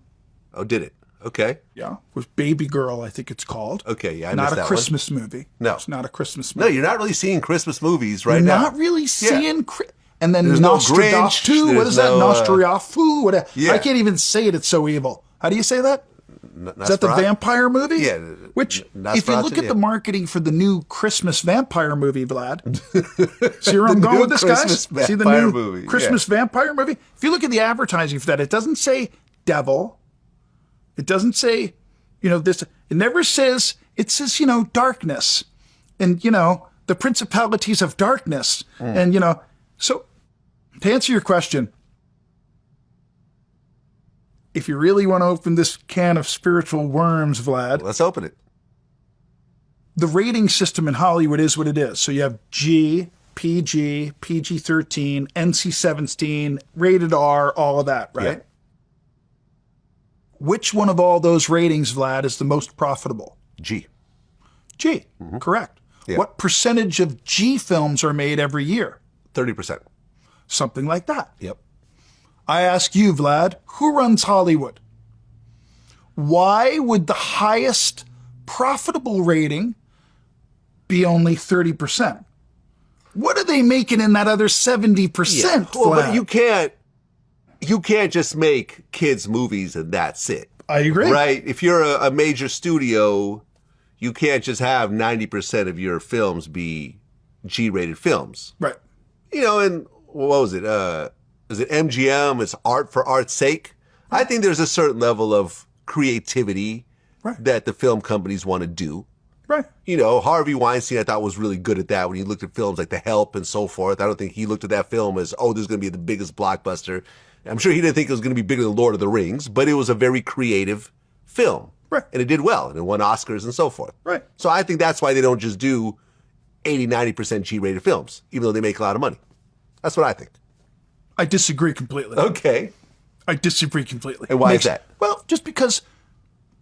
Speaker 9: Oh, did it? Okay.
Speaker 10: Yeah. With Baby Girl, I think it's called.
Speaker 9: Okay, yeah, I
Speaker 10: Not
Speaker 9: missed
Speaker 10: a
Speaker 9: that
Speaker 10: Christmas movie.
Speaker 9: No.
Speaker 10: It's not a Christmas
Speaker 9: No,
Speaker 10: movie.
Speaker 9: you're not really seeing Christmas movies right
Speaker 10: You're
Speaker 9: now.
Speaker 10: not really seeing...
Speaker 9: Yeah.
Speaker 10: And then
Speaker 9: There's no
Speaker 10: Nostradamus,
Speaker 9: Grinch,
Speaker 10: what is that?
Speaker 9: there's no,
Speaker 10: Nostradamus, whatever.
Speaker 9: yeah.
Speaker 10: I can't even say it, it's so evil. How do you say that? Is that the vampire movie?
Speaker 9: Yeah.
Speaker 10: Which, if you look at the marketing for the new Christmas vampire movie, Vlad, see where I'm
Speaker 9: The
Speaker 10: going
Speaker 9: new
Speaker 10: with this, guys?
Speaker 9: Christmas
Speaker 10: See the
Speaker 9: vampire
Speaker 10: new
Speaker 9: movie,
Speaker 10: Christmas vampire movie? If you look at the advertising for that, it doesn't say devil. It doesn't say, this. It never says, it says, darkness. And, the principalities of darkness. And, so to answer your question, if you really want to open this can of spiritual worms, Vlad.
Speaker 9: Let's open it.
Speaker 10: The rating system in Hollywood is what it is. So you have G, PG, PG-13, NC-17, rated R, all of that, right?
Speaker 9: Yeah.
Speaker 10: Which one of all those ratings, Vlad, is the most profitable?
Speaker 9: G.
Speaker 10: G, correct.
Speaker 9: Yeah.
Speaker 10: What percentage of G films are made every year?
Speaker 9: 30%.
Speaker 10: Something like that.
Speaker 9: Yep.
Speaker 10: I ask you, Vlad, who runs Hollywood? Why would the highest profitable rating be only 30%? What are they making in that other 70%?
Speaker 9: Yeah. Well, but
Speaker 10: Vlad?
Speaker 9: you can't just make kids movies and that's it.
Speaker 10: I agree.
Speaker 9: Right? If you're a major studio, you can't just have 90% of your films be G-rated films.
Speaker 10: Right.
Speaker 9: And what was it? Is it MGM? It's art for art's sake. I think there's a certain level of creativity that the film companies want to do.
Speaker 10: Right.
Speaker 9: Harvey Weinstein, I thought was really good at that when he looked at films like The Help and so forth. I don't think he looked at that film as, oh, this is going to be the biggest blockbuster. I'm sure he didn't think it was going to be bigger than Lord of the Rings, but it was a very creative film.
Speaker 10: Right.
Speaker 9: And it did well, and it won Oscars and so forth.
Speaker 10: Right.
Speaker 9: So I think that's why they don't just do 80, 90% G-rated films, even though they make a lot of money. That's what I think.
Speaker 10: I disagree completely.
Speaker 9: Okay.
Speaker 10: I disagree completely.
Speaker 9: And why is that?
Speaker 10: Well, just because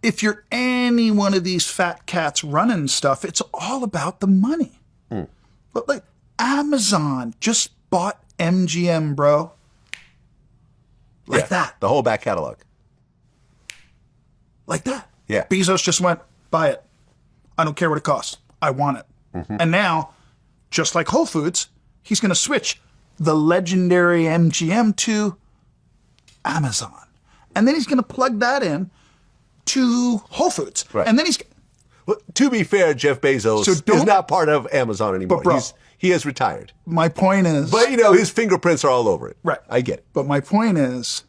Speaker 10: if you're any one of these fat cats running stuff, it's all about the money. But like Amazon just bought MGM, bro. Like that.
Speaker 9: The whole back catalog.
Speaker 10: Like that.
Speaker 9: Yeah.
Speaker 10: Bezos just went, buy it. I don't care what it costs. I want it. And now, just like Whole Foods, he's going to switch the legendary MGM to Amazon. And then he's going to plug that in to Whole Foods.
Speaker 9: Right.
Speaker 10: And then he's...
Speaker 9: Well, to be fair, Jeff Bezos is not part of Amazon anymore.
Speaker 10: But bro,
Speaker 9: he has retired.
Speaker 10: My point is...
Speaker 9: But, his fingerprints are all over it.
Speaker 10: Right.
Speaker 9: I get it.
Speaker 10: But my point is,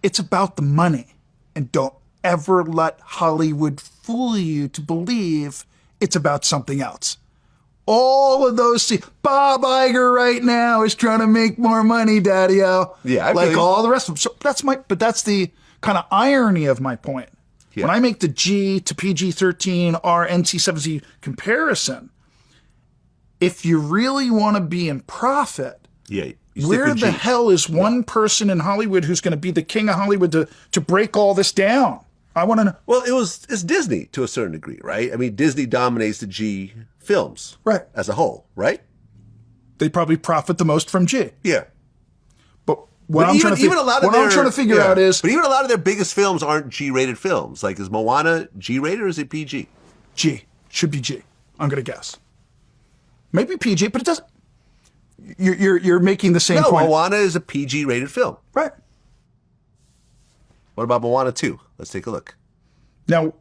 Speaker 10: it's about the money. And don't ever let Hollywood fool you to believe it's about something else. All of those... Bob Iger right now is trying to make more money, Daddy-o.
Speaker 9: Yeah, I
Speaker 10: like
Speaker 9: believe.
Speaker 10: all the rest of them. So that's the kind of irony of my point. When I make the G to PG-13, R, NC-17 comparison, if you really want to be in profit, where the hell is one person in Hollywood who's going to be the king of Hollywood to break all this down? I want to know.
Speaker 9: Well, it's Disney to a certain degree, right? I mean, Disney dominates the G films as a whole, right?
Speaker 10: They probably profit the most from G.
Speaker 9: Yeah.
Speaker 10: What I'm trying to figure out is...
Speaker 9: But even a lot of their biggest films aren't G-rated films. Like, is Moana G-rated or is it PG?
Speaker 10: G. Should be G. I'm going to guess. Maybe PG, but it doesn't... You're making the same point.
Speaker 9: No, Moana is a PG-rated film.
Speaker 10: Right.
Speaker 9: What about Moana 2? Let's take a look.
Speaker 10: Now,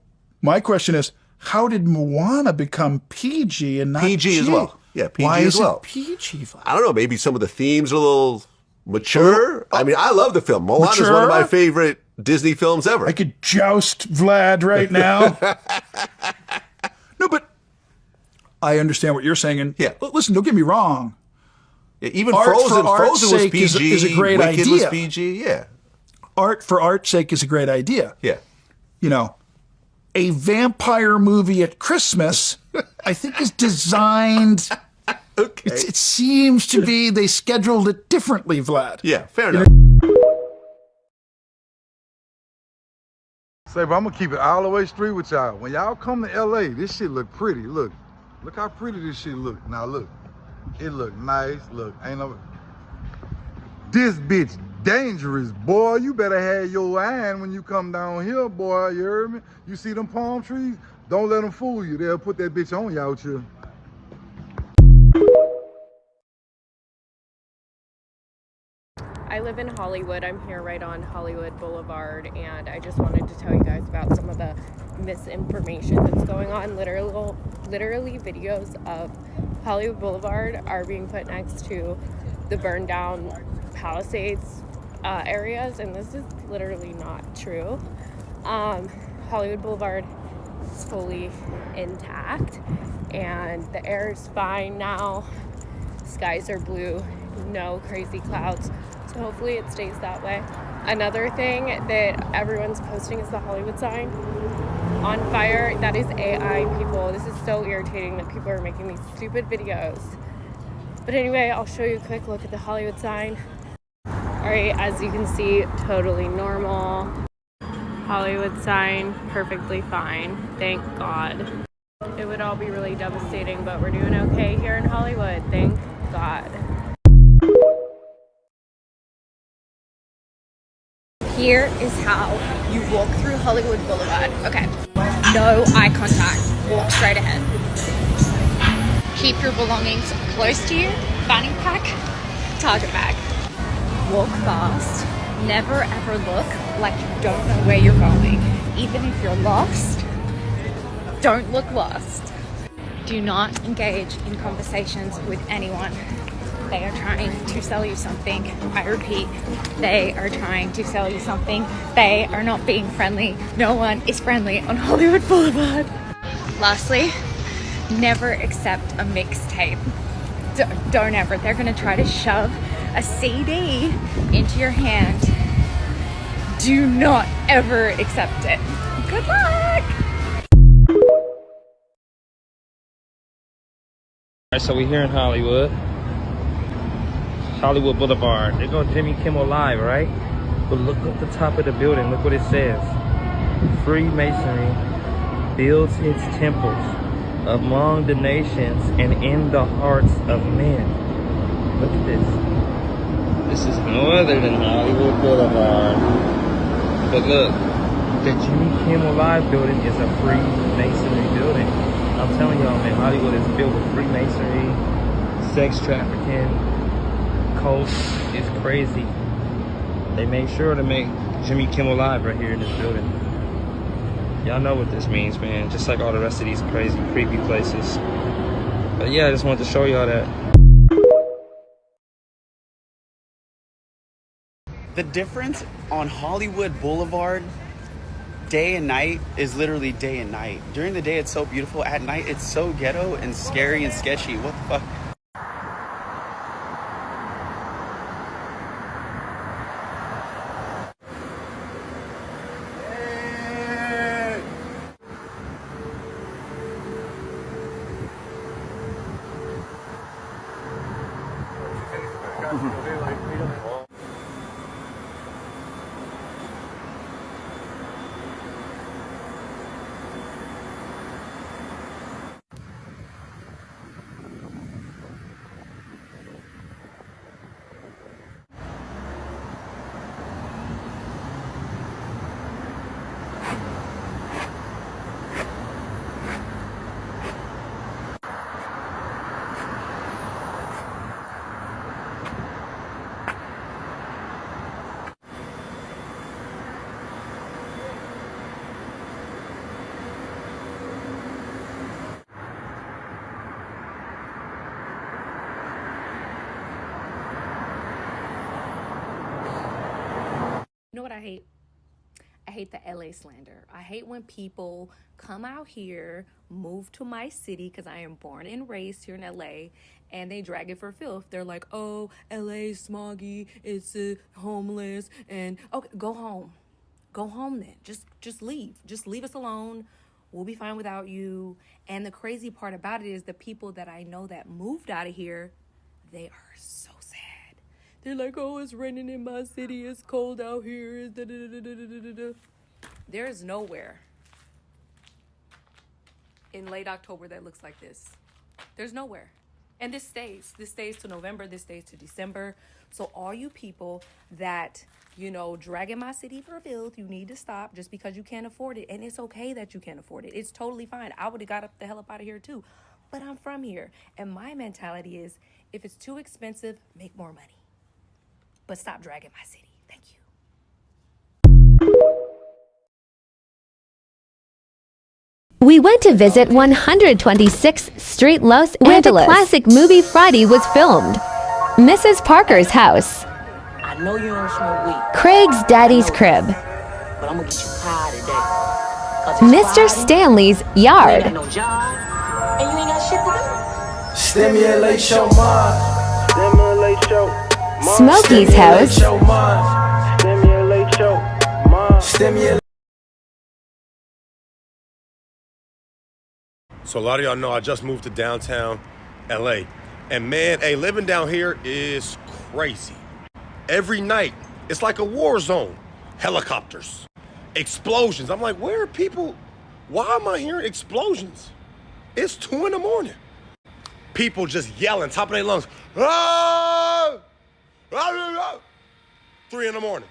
Speaker 10: my question is, how did Moana become PG and not
Speaker 9: PG
Speaker 10: G?
Speaker 9: as well. Yeah, PG
Speaker 10: Why
Speaker 9: as
Speaker 10: is
Speaker 9: well.
Speaker 10: It PG?
Speaker 9: I don't know. Maybe some of the themes are a little mature. I mean, I love the film. Moana is one of my favorite Disney films ever.
Speaker 10: I could joust Vlad right now. No, but I understand what you're saying. And listen, don't get me wrong.
Speaker 9: Yeah, even Frozen was PG.
Speaker 10: Is a great
Speaker 9: Wicked
Speaker 10: idea.
Speaker 9: was PG. Yeah.
Speaker 10: Art for art's sake is a great idea.
Speaker 9: Yeah.
Speaker 10: You know, a vampire movie at Christmas, I think, is designed.
Speaker 9: Okay.
Speaker 10: It seems to be they scheduled it differently, Vlad.
Speaker 9: Yeah, fair enough.
Speaker 11: Say, but I'm gonna keep it all the way straight with y'all. When y'all come to LA, this shit look pretty. Look how pretty this shit look. Now look, it look nice. Look, ain't no. This bitch dangerous, boy. You better have your eye when you come down here, boy. You heard me? You see them palm trees? Don't let them fool you. They'll put that bitch on you out here.
Speaker 12: I live in Hollywood. I'm here right on Hollywood Boulevard, and I just wanted to tell you guys about some of the misinformation that's going on. Literally videos of Hollywood Boulevard are being put next to the burned down Palisades areas, and this is literally not true. Hollywood Boulevard is fully intact, and the air is fine now. Skies are blue, no crazy clouds. So hopefully it stays that way. Another thing that everyone's posting is the Hollywood sign on fire. That is AI, people. This is so irritating that people are making these stupid videos. But anyway, I'll show you a quick look at the Hollywood sign. Alright, as you can see, totally normal. Hollywood sign, perfectly fine. Thank God. It would all be really devastating, but we're doing okay here in Hollywood. Thank God.
Speaker 13: Here is how you walk through Hollywood Boulevard. Okay, no eye contact, walk straight ahead. Keep your belongings close to you, fanny pack, target bag. Walk fast, never ever look like you don't know where you're going. Even if you're lost, don't look lost. Do not engage in conversations with anyone. They are trying to sell you something. I repeat, they are trying to sell you something. They are not being friendly. No one is friendly on Hollywood Boulevard. Lastly, never accept a mixtape. Don't ever. They're gonna try to shove a CD into your hand. Do not ever accept it. Good luck!
Speaker 14: Alright, so we're here in Hollywood Boulevard. There goes Jimmy Kimmel Live, right? But look at the top of the building. Look what it says. Freemasonry builds its temples among the nations and in the hearts of men. Look at this. This is no other than Hollywood Boulevard. But look, the Jimmy Kimmel Live building is a Freemasonry building. I'm telling y'all, man, Hollywood is filled with Freemasonry, sex trafficking, cults. It's crazy. They made sure to make Jimmy Kimmel Live right here in this building. Y'all know what this means, man. Just like all the rest of these crazy, creepy places. But yeah, I just wanted to show y'all that.
Speaker 25: The difference on Hollywood Boulevard, day and night, is literally day and night. During the day, it's so beautiful. At night, it's so ghetto and scary and sketchy. What the fuck?
Speaker 15: I hate the LA slander. I hate when people come out here, move to my city, because I am born and raised here in LA, and they drag it for filth. They're like, oh, LA's smoggy, it's homeless, and okay, go home. Go home then. Just leave. Just leave us alone. We'll be fine without you. And the crazy part about it is the people that I know that moved out of here, they are so sad. They're like, oh, it's raining in my city. It's cold out here. There is nowhere in late October that looks like this. There's nowhere. And this stays. This stays to November. This stays to December. So all you people that, you know, dragging my city for filth, you need to stop just because you can't afford it. And it's okay that you can't afford it. It's totally fine. I would have got the hell up out of here too. But I'm from here. And my mentality is, if it's too expensive, make more money. But stop dragging my city. Thank you.
Speaker 16: We went to visit 126th Street, Los Angeles, where the classic movie Friday was filmed. Mrs. Parker's house.
Speaker 17: I know you don't smoke weed.
Speaker 16: Craig's daddy's crib.
Speaker 17: But I'm gonna get you high today.
Speaker 16: Mr. Stanley's yard.
Speaker 17: You ain't got no job, and you ain't got shit to do.
Speaker 18: Stimulate your mind. Stimulate your mind.
Speaker 16: Smokey's house.
Speaker 18: Stimulate your mind. Stimulate.
Speaker 19: So a lot of y'all know I just moved to downtown LA. And man, hey, living down here is crazy. Every night, it's like a war zone. Helicopters, explosions. I'm like, where are people? Why am I hearing explosions? It's 2 in the morning. People just yelling, top of their lungs. Ah! 3 in the morning.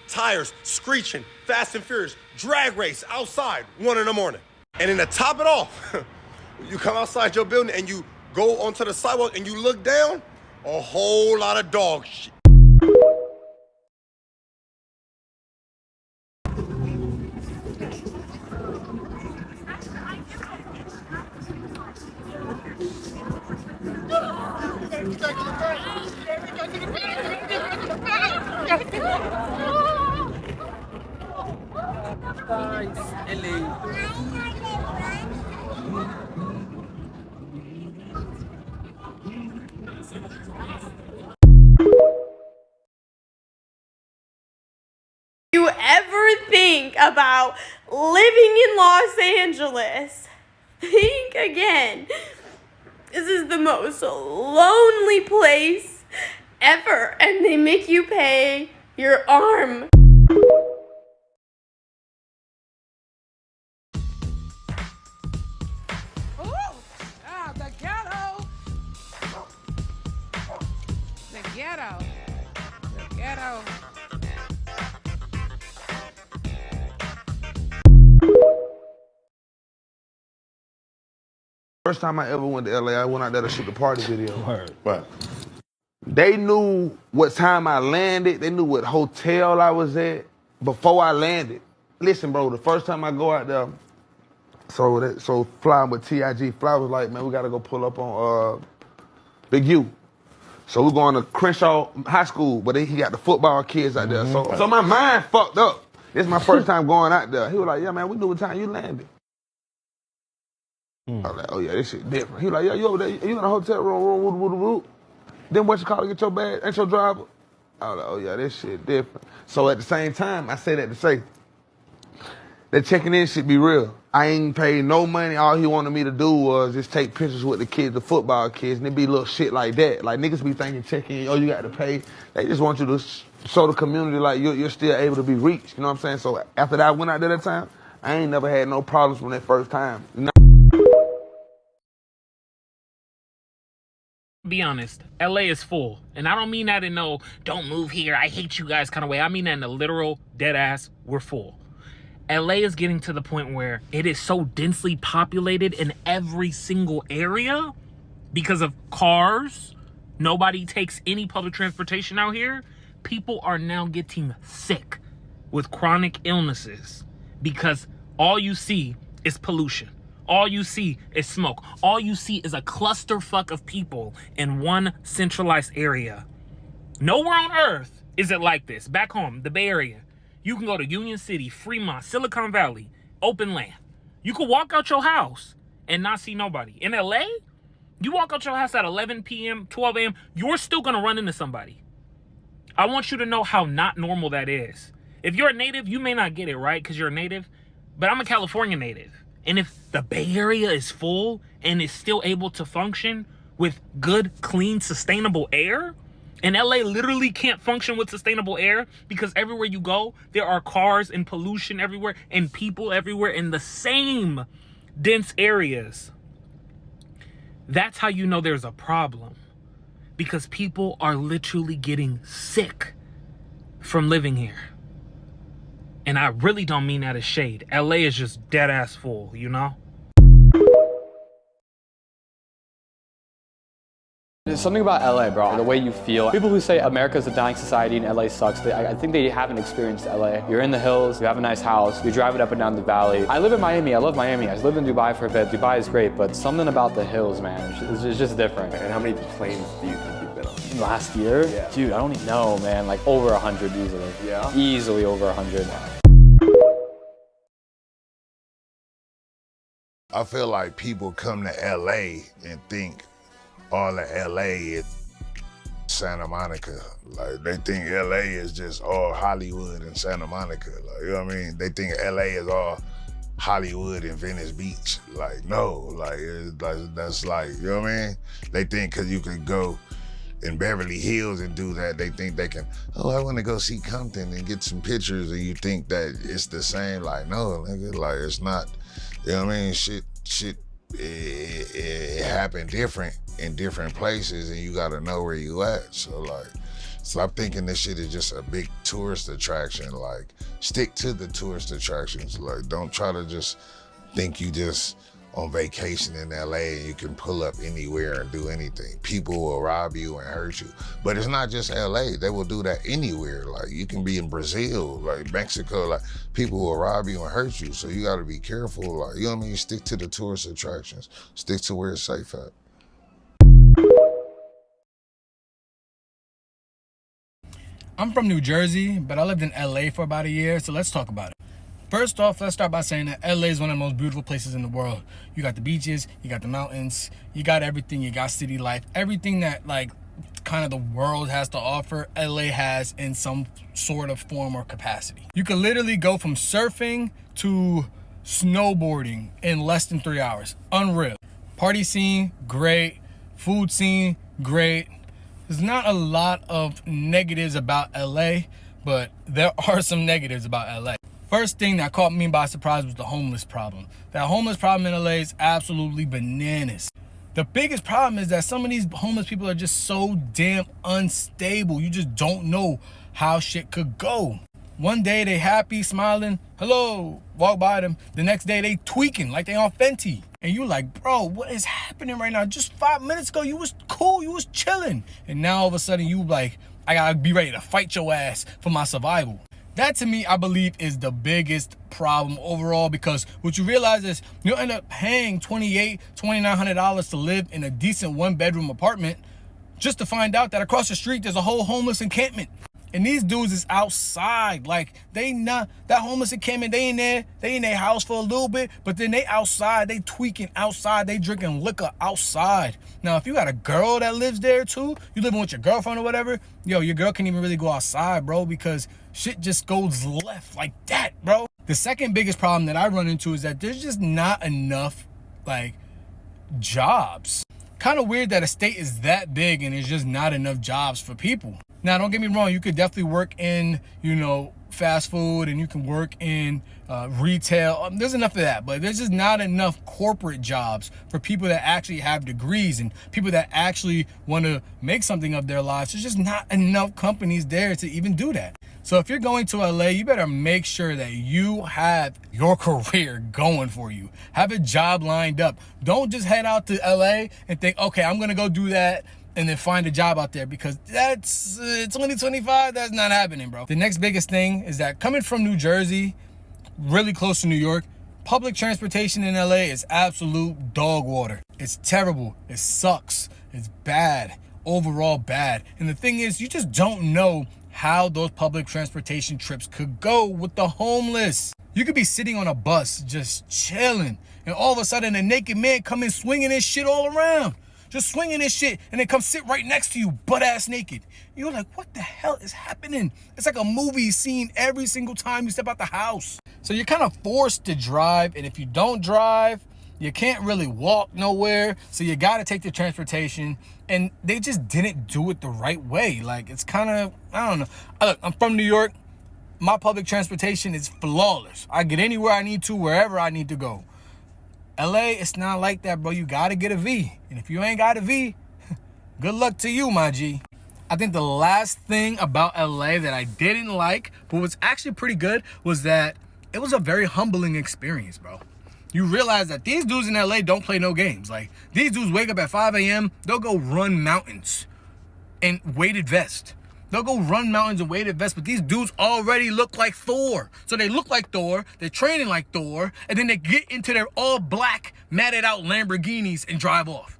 Speaker 19: Tires screeching, Fast and Furious, drag race outside, 1 in the morning. And then to top it off, you come outside your building and you go onto the sidewalk and you look down, a whole lot of dog shit.
Speaker 5: You ever think about living in Los Angeles? Think again. This is the most lonely place ever, and they make you pay your arm.
Speaker 26: The ghetto. The ghetto. The ghetto.
Speaker 27: First time I ever went to LA, I went out there to shoot the party video. Right. They knew what time I landed. They knew what hotel I was at before I landed. Listen, bro, the first time I go out there, so flying with TIG, Fly was like, man, we gotta go pull up on Big U. So we're going to Crenshaw High School, but he got the football kids out there. So my mind fucked up. This is my first time going out there. He was like, yeah, man, we knew what time you landed. I was like, oh yeah, this shit different. He was like, yeah, you over there, you in a hotel room, Then what you call it, get your bag, ain't your driver? I was like, oh yeah, this shit different. So at the same time, I say that to say, that checking in should be real. I ain't paid no money. All he wanted me to do was just take pictures with the kids, the football kids, and it be little shit like that. Like niggas be thinking checking in, oh, you got to pay. They just want you to show the community like you're still able to be reached. You know what I'm saying? So after that, I went out there that time, I ain't never had no problems from that first time.
Speaker 28: Be honest, LA is full. And I don't mean that in no, don't move here, I hate you guys kind of way. I mean that in a literal, dead ass, we're full. LA is getting to the point where it is so densely populated in every single area because of cars. Nobody takes any public transportation out here. People are now getting sick with chronic illnesses because all you see is pollution. All you see is smoke. All you see is a clusterfuck of people in one centralized area. Nowhere on earth is it like this. Back home, the Bay Area, You can go to Union City, Fremont, Silicon Valley, open land. You can walk out your house and not see nobody. In LA, you walk out your house at 11 p.m., 12 a.m., you're still gonna run into somebody. I want you to know how not normal that is. If you're a native, you may not get it, right? Because you're a native, but I'm a California native. And if the Bay Area is full and is still able to function with good, clean, sustainable air, and LA literally can't function with sustainable air because everywhere you go, there are cars and pollution everywhere and people everywhere in the same dense areas. That's how you know there's a problem, because people are literally getting sick from living here. And I really don't mean that as shade. LA is just dead ass full, you know?
Speaker 1: There's something about LA, bro, the way you feel. People who say America's a dying society and LA sucks, I think they haven't experienced LA. You're in the hills, you have a nice house, you're driving up and down the valley. I live in Miami, I love Miami. I lived in Dubai for a bit. Dubai is great, but something about the hills, man, it's just different.
Speaker 2: And how many planes do you think you've been on?
Speaker 1: Last year? Yeah. Dude, I don't even know, man. Like over 100 easily.
Speaker 2: Yeah?
Speaker 1: Easily over 100.
Speaker 6: I feel like people come to LA and think all of LA is Santa Monica. Like, they think LA is just all Hollywood and Santa Monica. Like, you know what I mean? They think LA is all Hollywood and Venice Beach. Like, no, like, that's like, you know what I mean? They think because you can go in Beverly Hills and do that, they think they can, oh, I want to go see Compton and get some pictures, and you think that it's the same. Like, no, nigga, like, it's not. You know what I mean? Shit, it happened different in different places, and you gotta know where you at. So like, stop thinking this shit is just a big tourist attraction. Like, stick to the tourist attractions. Like, don't try to just think you just on vacation in LA and you can pull up anywhere and do anything. People will rob you and hurt you. But it's not just LA, they will do that anywhere. Like, you can be in Brazil, like Mexico, like people will rob you and hurt you. So you gotta be careful, like, you know what I mean? Stick to the tourist attractions. Stick to where it's safe at.
Speaker 20: I'm from New Jersey, but I lived in LA for about a year, so let's talk about it. First off, let's start by saying that LA is one of the most beautiful places in the world. You got the beaches, you got the mountains, you got everything, you got city life. Everything that, like, kind of the world has to offer, LA has in some sort of form or capacity. You can literally go from surfing to snowboarding in less than 3 hours. Unreal. Party scene, great. Food scene, great. There's not a lot of negatives about LA, but there are some negatives about LA. First thing that caught me by surprise was the homeless problem. That homeless problem in LA is absolutely bananas. The biggest problem is that some of these homeless people are just so damn unstable. You just don't know how shit could go. One day they happy, smiling, hello, walk by them. The next day they tweaking like they on Fenty. And you like, bro, what is happening right now? Just 5 minutes ago, you was cool, you was chilling. And now all of a sudden you like, I gotta be ready to fight your ass for my survival. That to me, I believe, is the biggest problem overall, because what you realize is you'll end up paying $2,800, $2,900 to live in a decent 1-bedroom apartment just to find out that across the street there's a whole homeless encampment. And these dudes is outside. Like, they not, that homeless encampment, they in their house for a little bit, but then they outside, they tweaking outside, they drinking liquor outside. Now, if you got a girl that lives there too, you living with your girlfriend or whatever, yo, your girl can't even really go outside, bro, because shit just goes left like that, bro. The second biggest problem that I run into is that there's just not enough, like, jobs. Kind of weird that a state is that big and there's just not enough jobs for people. Now, don't get me wrong, you could definitely work in, you know, fast food, and you can work in retail. There's enough of that, but there's just not enough corporate jobs for people that actually have degrees and people that actually want to make something of their lives. There's just not enough companies there to even do that. So if you're going to LA, you better make sure that you have your career going for you. Have a job lined up. Don't just head out to LA and think, okay, I'm going to go do that and then find a job out there, because that's 2025, that's not happening, bro. The next biggest thing is that coming from New Jersey, really close to New York, public transportation in LA is absolute dog water. It's terrible, it sucks, it's bad, overall bad. And the thing is, you just don't know how those public transportation trips could go with the homeless. You could be sitting on a bus just chilling, and all of a sudden a naked man come in swinging his shit all around. Just swinging his shit, and then come sit right next to you, butt-ass naked. You're like, what the hell is happening? It's like a movie scene every single time you step out the house. So you're kind of forced to drive, and if you don't drive, you can't really walk nowhere, so you gotta take the transportation, and they just didn't do it the right way. Like, it's kind of, I don't know. Look, I'm from New York. My public transportation is flawless. I get anywhere I need to, wherever I need to go. LA, it's not like that, bro. You gotta get a V. And if you ain't got a V, good luck to you, my G. I think the last thing about LA that I didn't like, but was actually pretty good, was that it was a very humbling experience, bro. You realize that these dudes in LA don't play no games. Like, these dudes wake up at 5 a.m., they'll go run mountains in weighted vest. They'll go run mountains in weighted vests, but these dudes already look like Thor. So they look like Thor, they're training like Thor, and then they get into their all black, matted out Lamborghinis and drive off.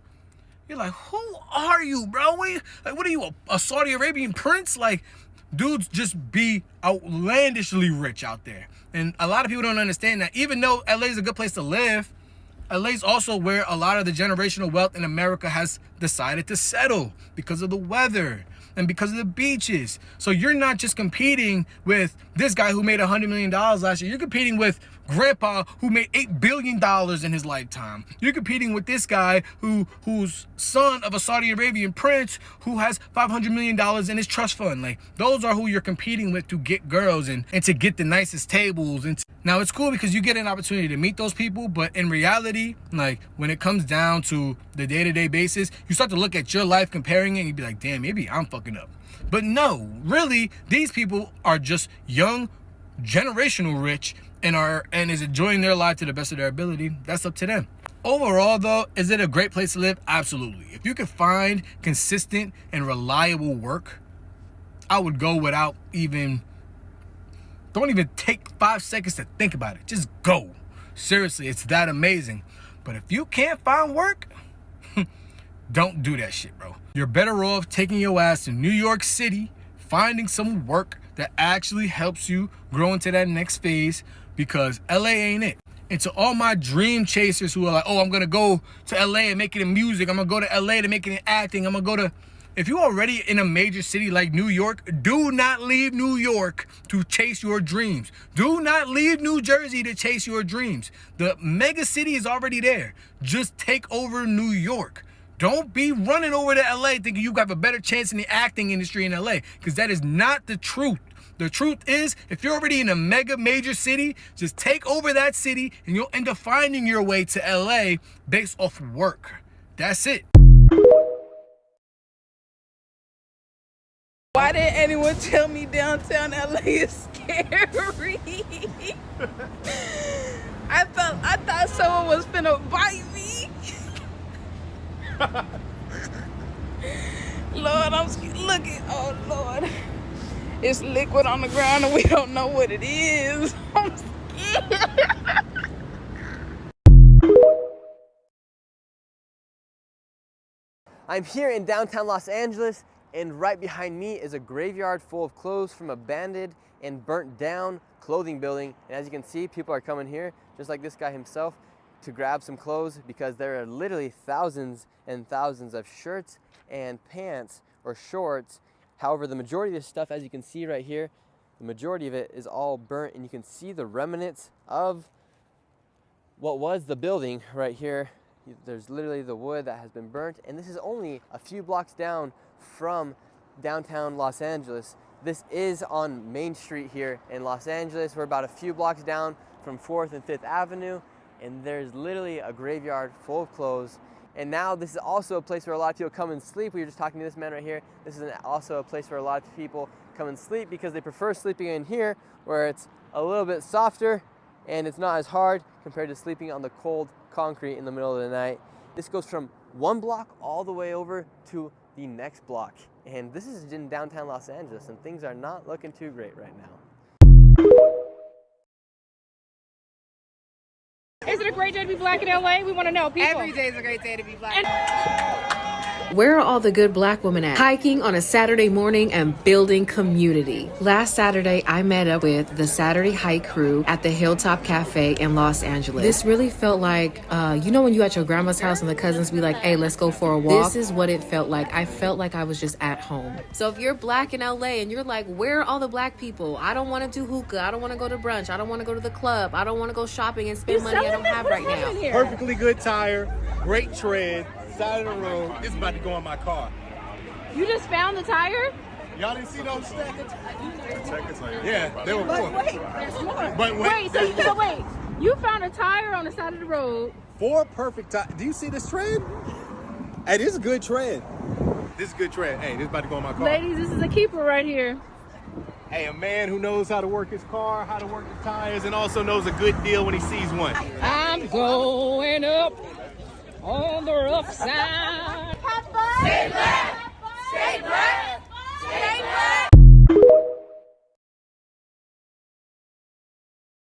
Speaker 20: You're like, who are you, bro? What are you, a Saudi Arabian prince? Like, dudes just be outlandishly rich out there. And a lot of people don't understand that. Even though LA is a good place to live, LA is also where a lot of the generational wealth in America has decided to settle because of the weather and because of the beaches. So you're not just competing with this guy who made $100 million last year. You're competing with grandpa who made $8 billion in his lifetime. You're competing with this guy who's son of a Saudi Arabian prince who has $500 million in his trust fund. Like, those are who you're competing with to get girls and to get the nicest tables. And now it's cool because you get an opportunity to meet those people, but in reality, like, when it comes down to the day-to-day basis, you start to look at your life, comparing it, and you be like, damn, maybe I'm fucking up. But no, really, these people are just young, generational rich, and is enjoying their life to the best of their ability. That's up to them. Overall, though, is it a great place to live? Absolutely. If you can find consistent and reliable work, I would go without even, don't even take 5 seconds to think about it. Just go. Seriously, it's that amazing. But if you can't find work, don't do that shit, bro. You're better off taking your ass to New York City, finding some work that actually helps you grow into that next phase, because LA ain't it. And to all my dream chasers who are like, oh, I'm gonna go to LA and make it in music, I'm gonna go to LA to make it in acting, I'm gonna go to... If you're already in a major city like New York, do not leave New York to chase your dreams. Do not leave New Jersey to chase your dreams. The mega city is already there. Just take over New York. Don't be running over to LA thinking you have a better chance in the acting industry in LA, because that is not the truth. The truth is, if you're already in a mega major city, just take over that city and you'll end up finding your way to LA based off work. That's it.
Speaker 26: Why didn't anyone tell me downtown LA is scary? I thought someone was finna bite me. Lord, I'm scared. Look at, oh Lord. It's liquid on the ground and we don't know what it is. I'm scared.
Speaker 3: I'm here in downtown Los Angeles, and right behind me is a graveyard full of clothes from abandoned and burnt down clothing building. And as you can see, people are coming here, just like this guy himself, to grab some clothes, because there are literally thousands and thousands of shirts and pants or shorts. However, the majority of this stuff, as you can see right here, the majority of it is all burnt, and you can see the remnants of what was the building right here. There's literally the wood that has been burnt, and this is only a few blocks down from downtown Los Angeles. This is on Main Street here in Los Angeles. We're about a few blocks down from 4th and 5th Avenue, and there's literally a graveyard full of clothes. And now this is also a place where a lot of people come and sleep. We were just talking to this man right here. This is also a place where a lot of people come and sleep because they prefer sleeping in here, where it's a little bit softer and it's not as hard compared to sleeping on the cold concrete in the middle of the night. This goes from one block all the way over to the next block. And this is in downtown Los Angeles, and things are not looking too great right now.
Speaker 4: Is it a great day to be black in LA? We want to know, people.
Speaker 26: Every day is a great day to be black.
Speaker 4: Where are all the good black women at? Hiking on a Saturday morning and building community. Last Saturday, I met up with the Saturday Hike crew at the Hilltop Cafe in Los Angeles. This really felt like, you know when you at your grandma's house and the cousins be like, hey, let's go for a walk? This is what it felt like. I felt like I was just at home. So if you're black in LA and you're like, where are all the black people? I don't want to do hookah. I don't want to go to brunch. I don't want to go to the club. I don't want to go shopping and spend money I don't have right now.
Speaker 7: Perfectly good tire, great tread, side of the road. It's about to go on my car.
Speaker 26: You just found the tire?
Speaker 7: Y'all didn't see those stackers? Yeah, they were
Speaker 26: But
Speaker 7: four.
Speaker 26: wait, there's more.
Speaker 7: But
Speaker 26: wait, so wait. You found a tire on the side of the road.
Speaker 7: 4 perfect tires. Do you see this tread? Hey, this is a good tread. This is a good tread. Hey, this is about to go on my car.
Speaker 26: Ladies, this is a keeper right here.
Speaker 7: Hey, a man who knows how to work his car, how to work the tires, and also knows a good deal when he sees one.
Speaker 26: I'm going up on the rough side.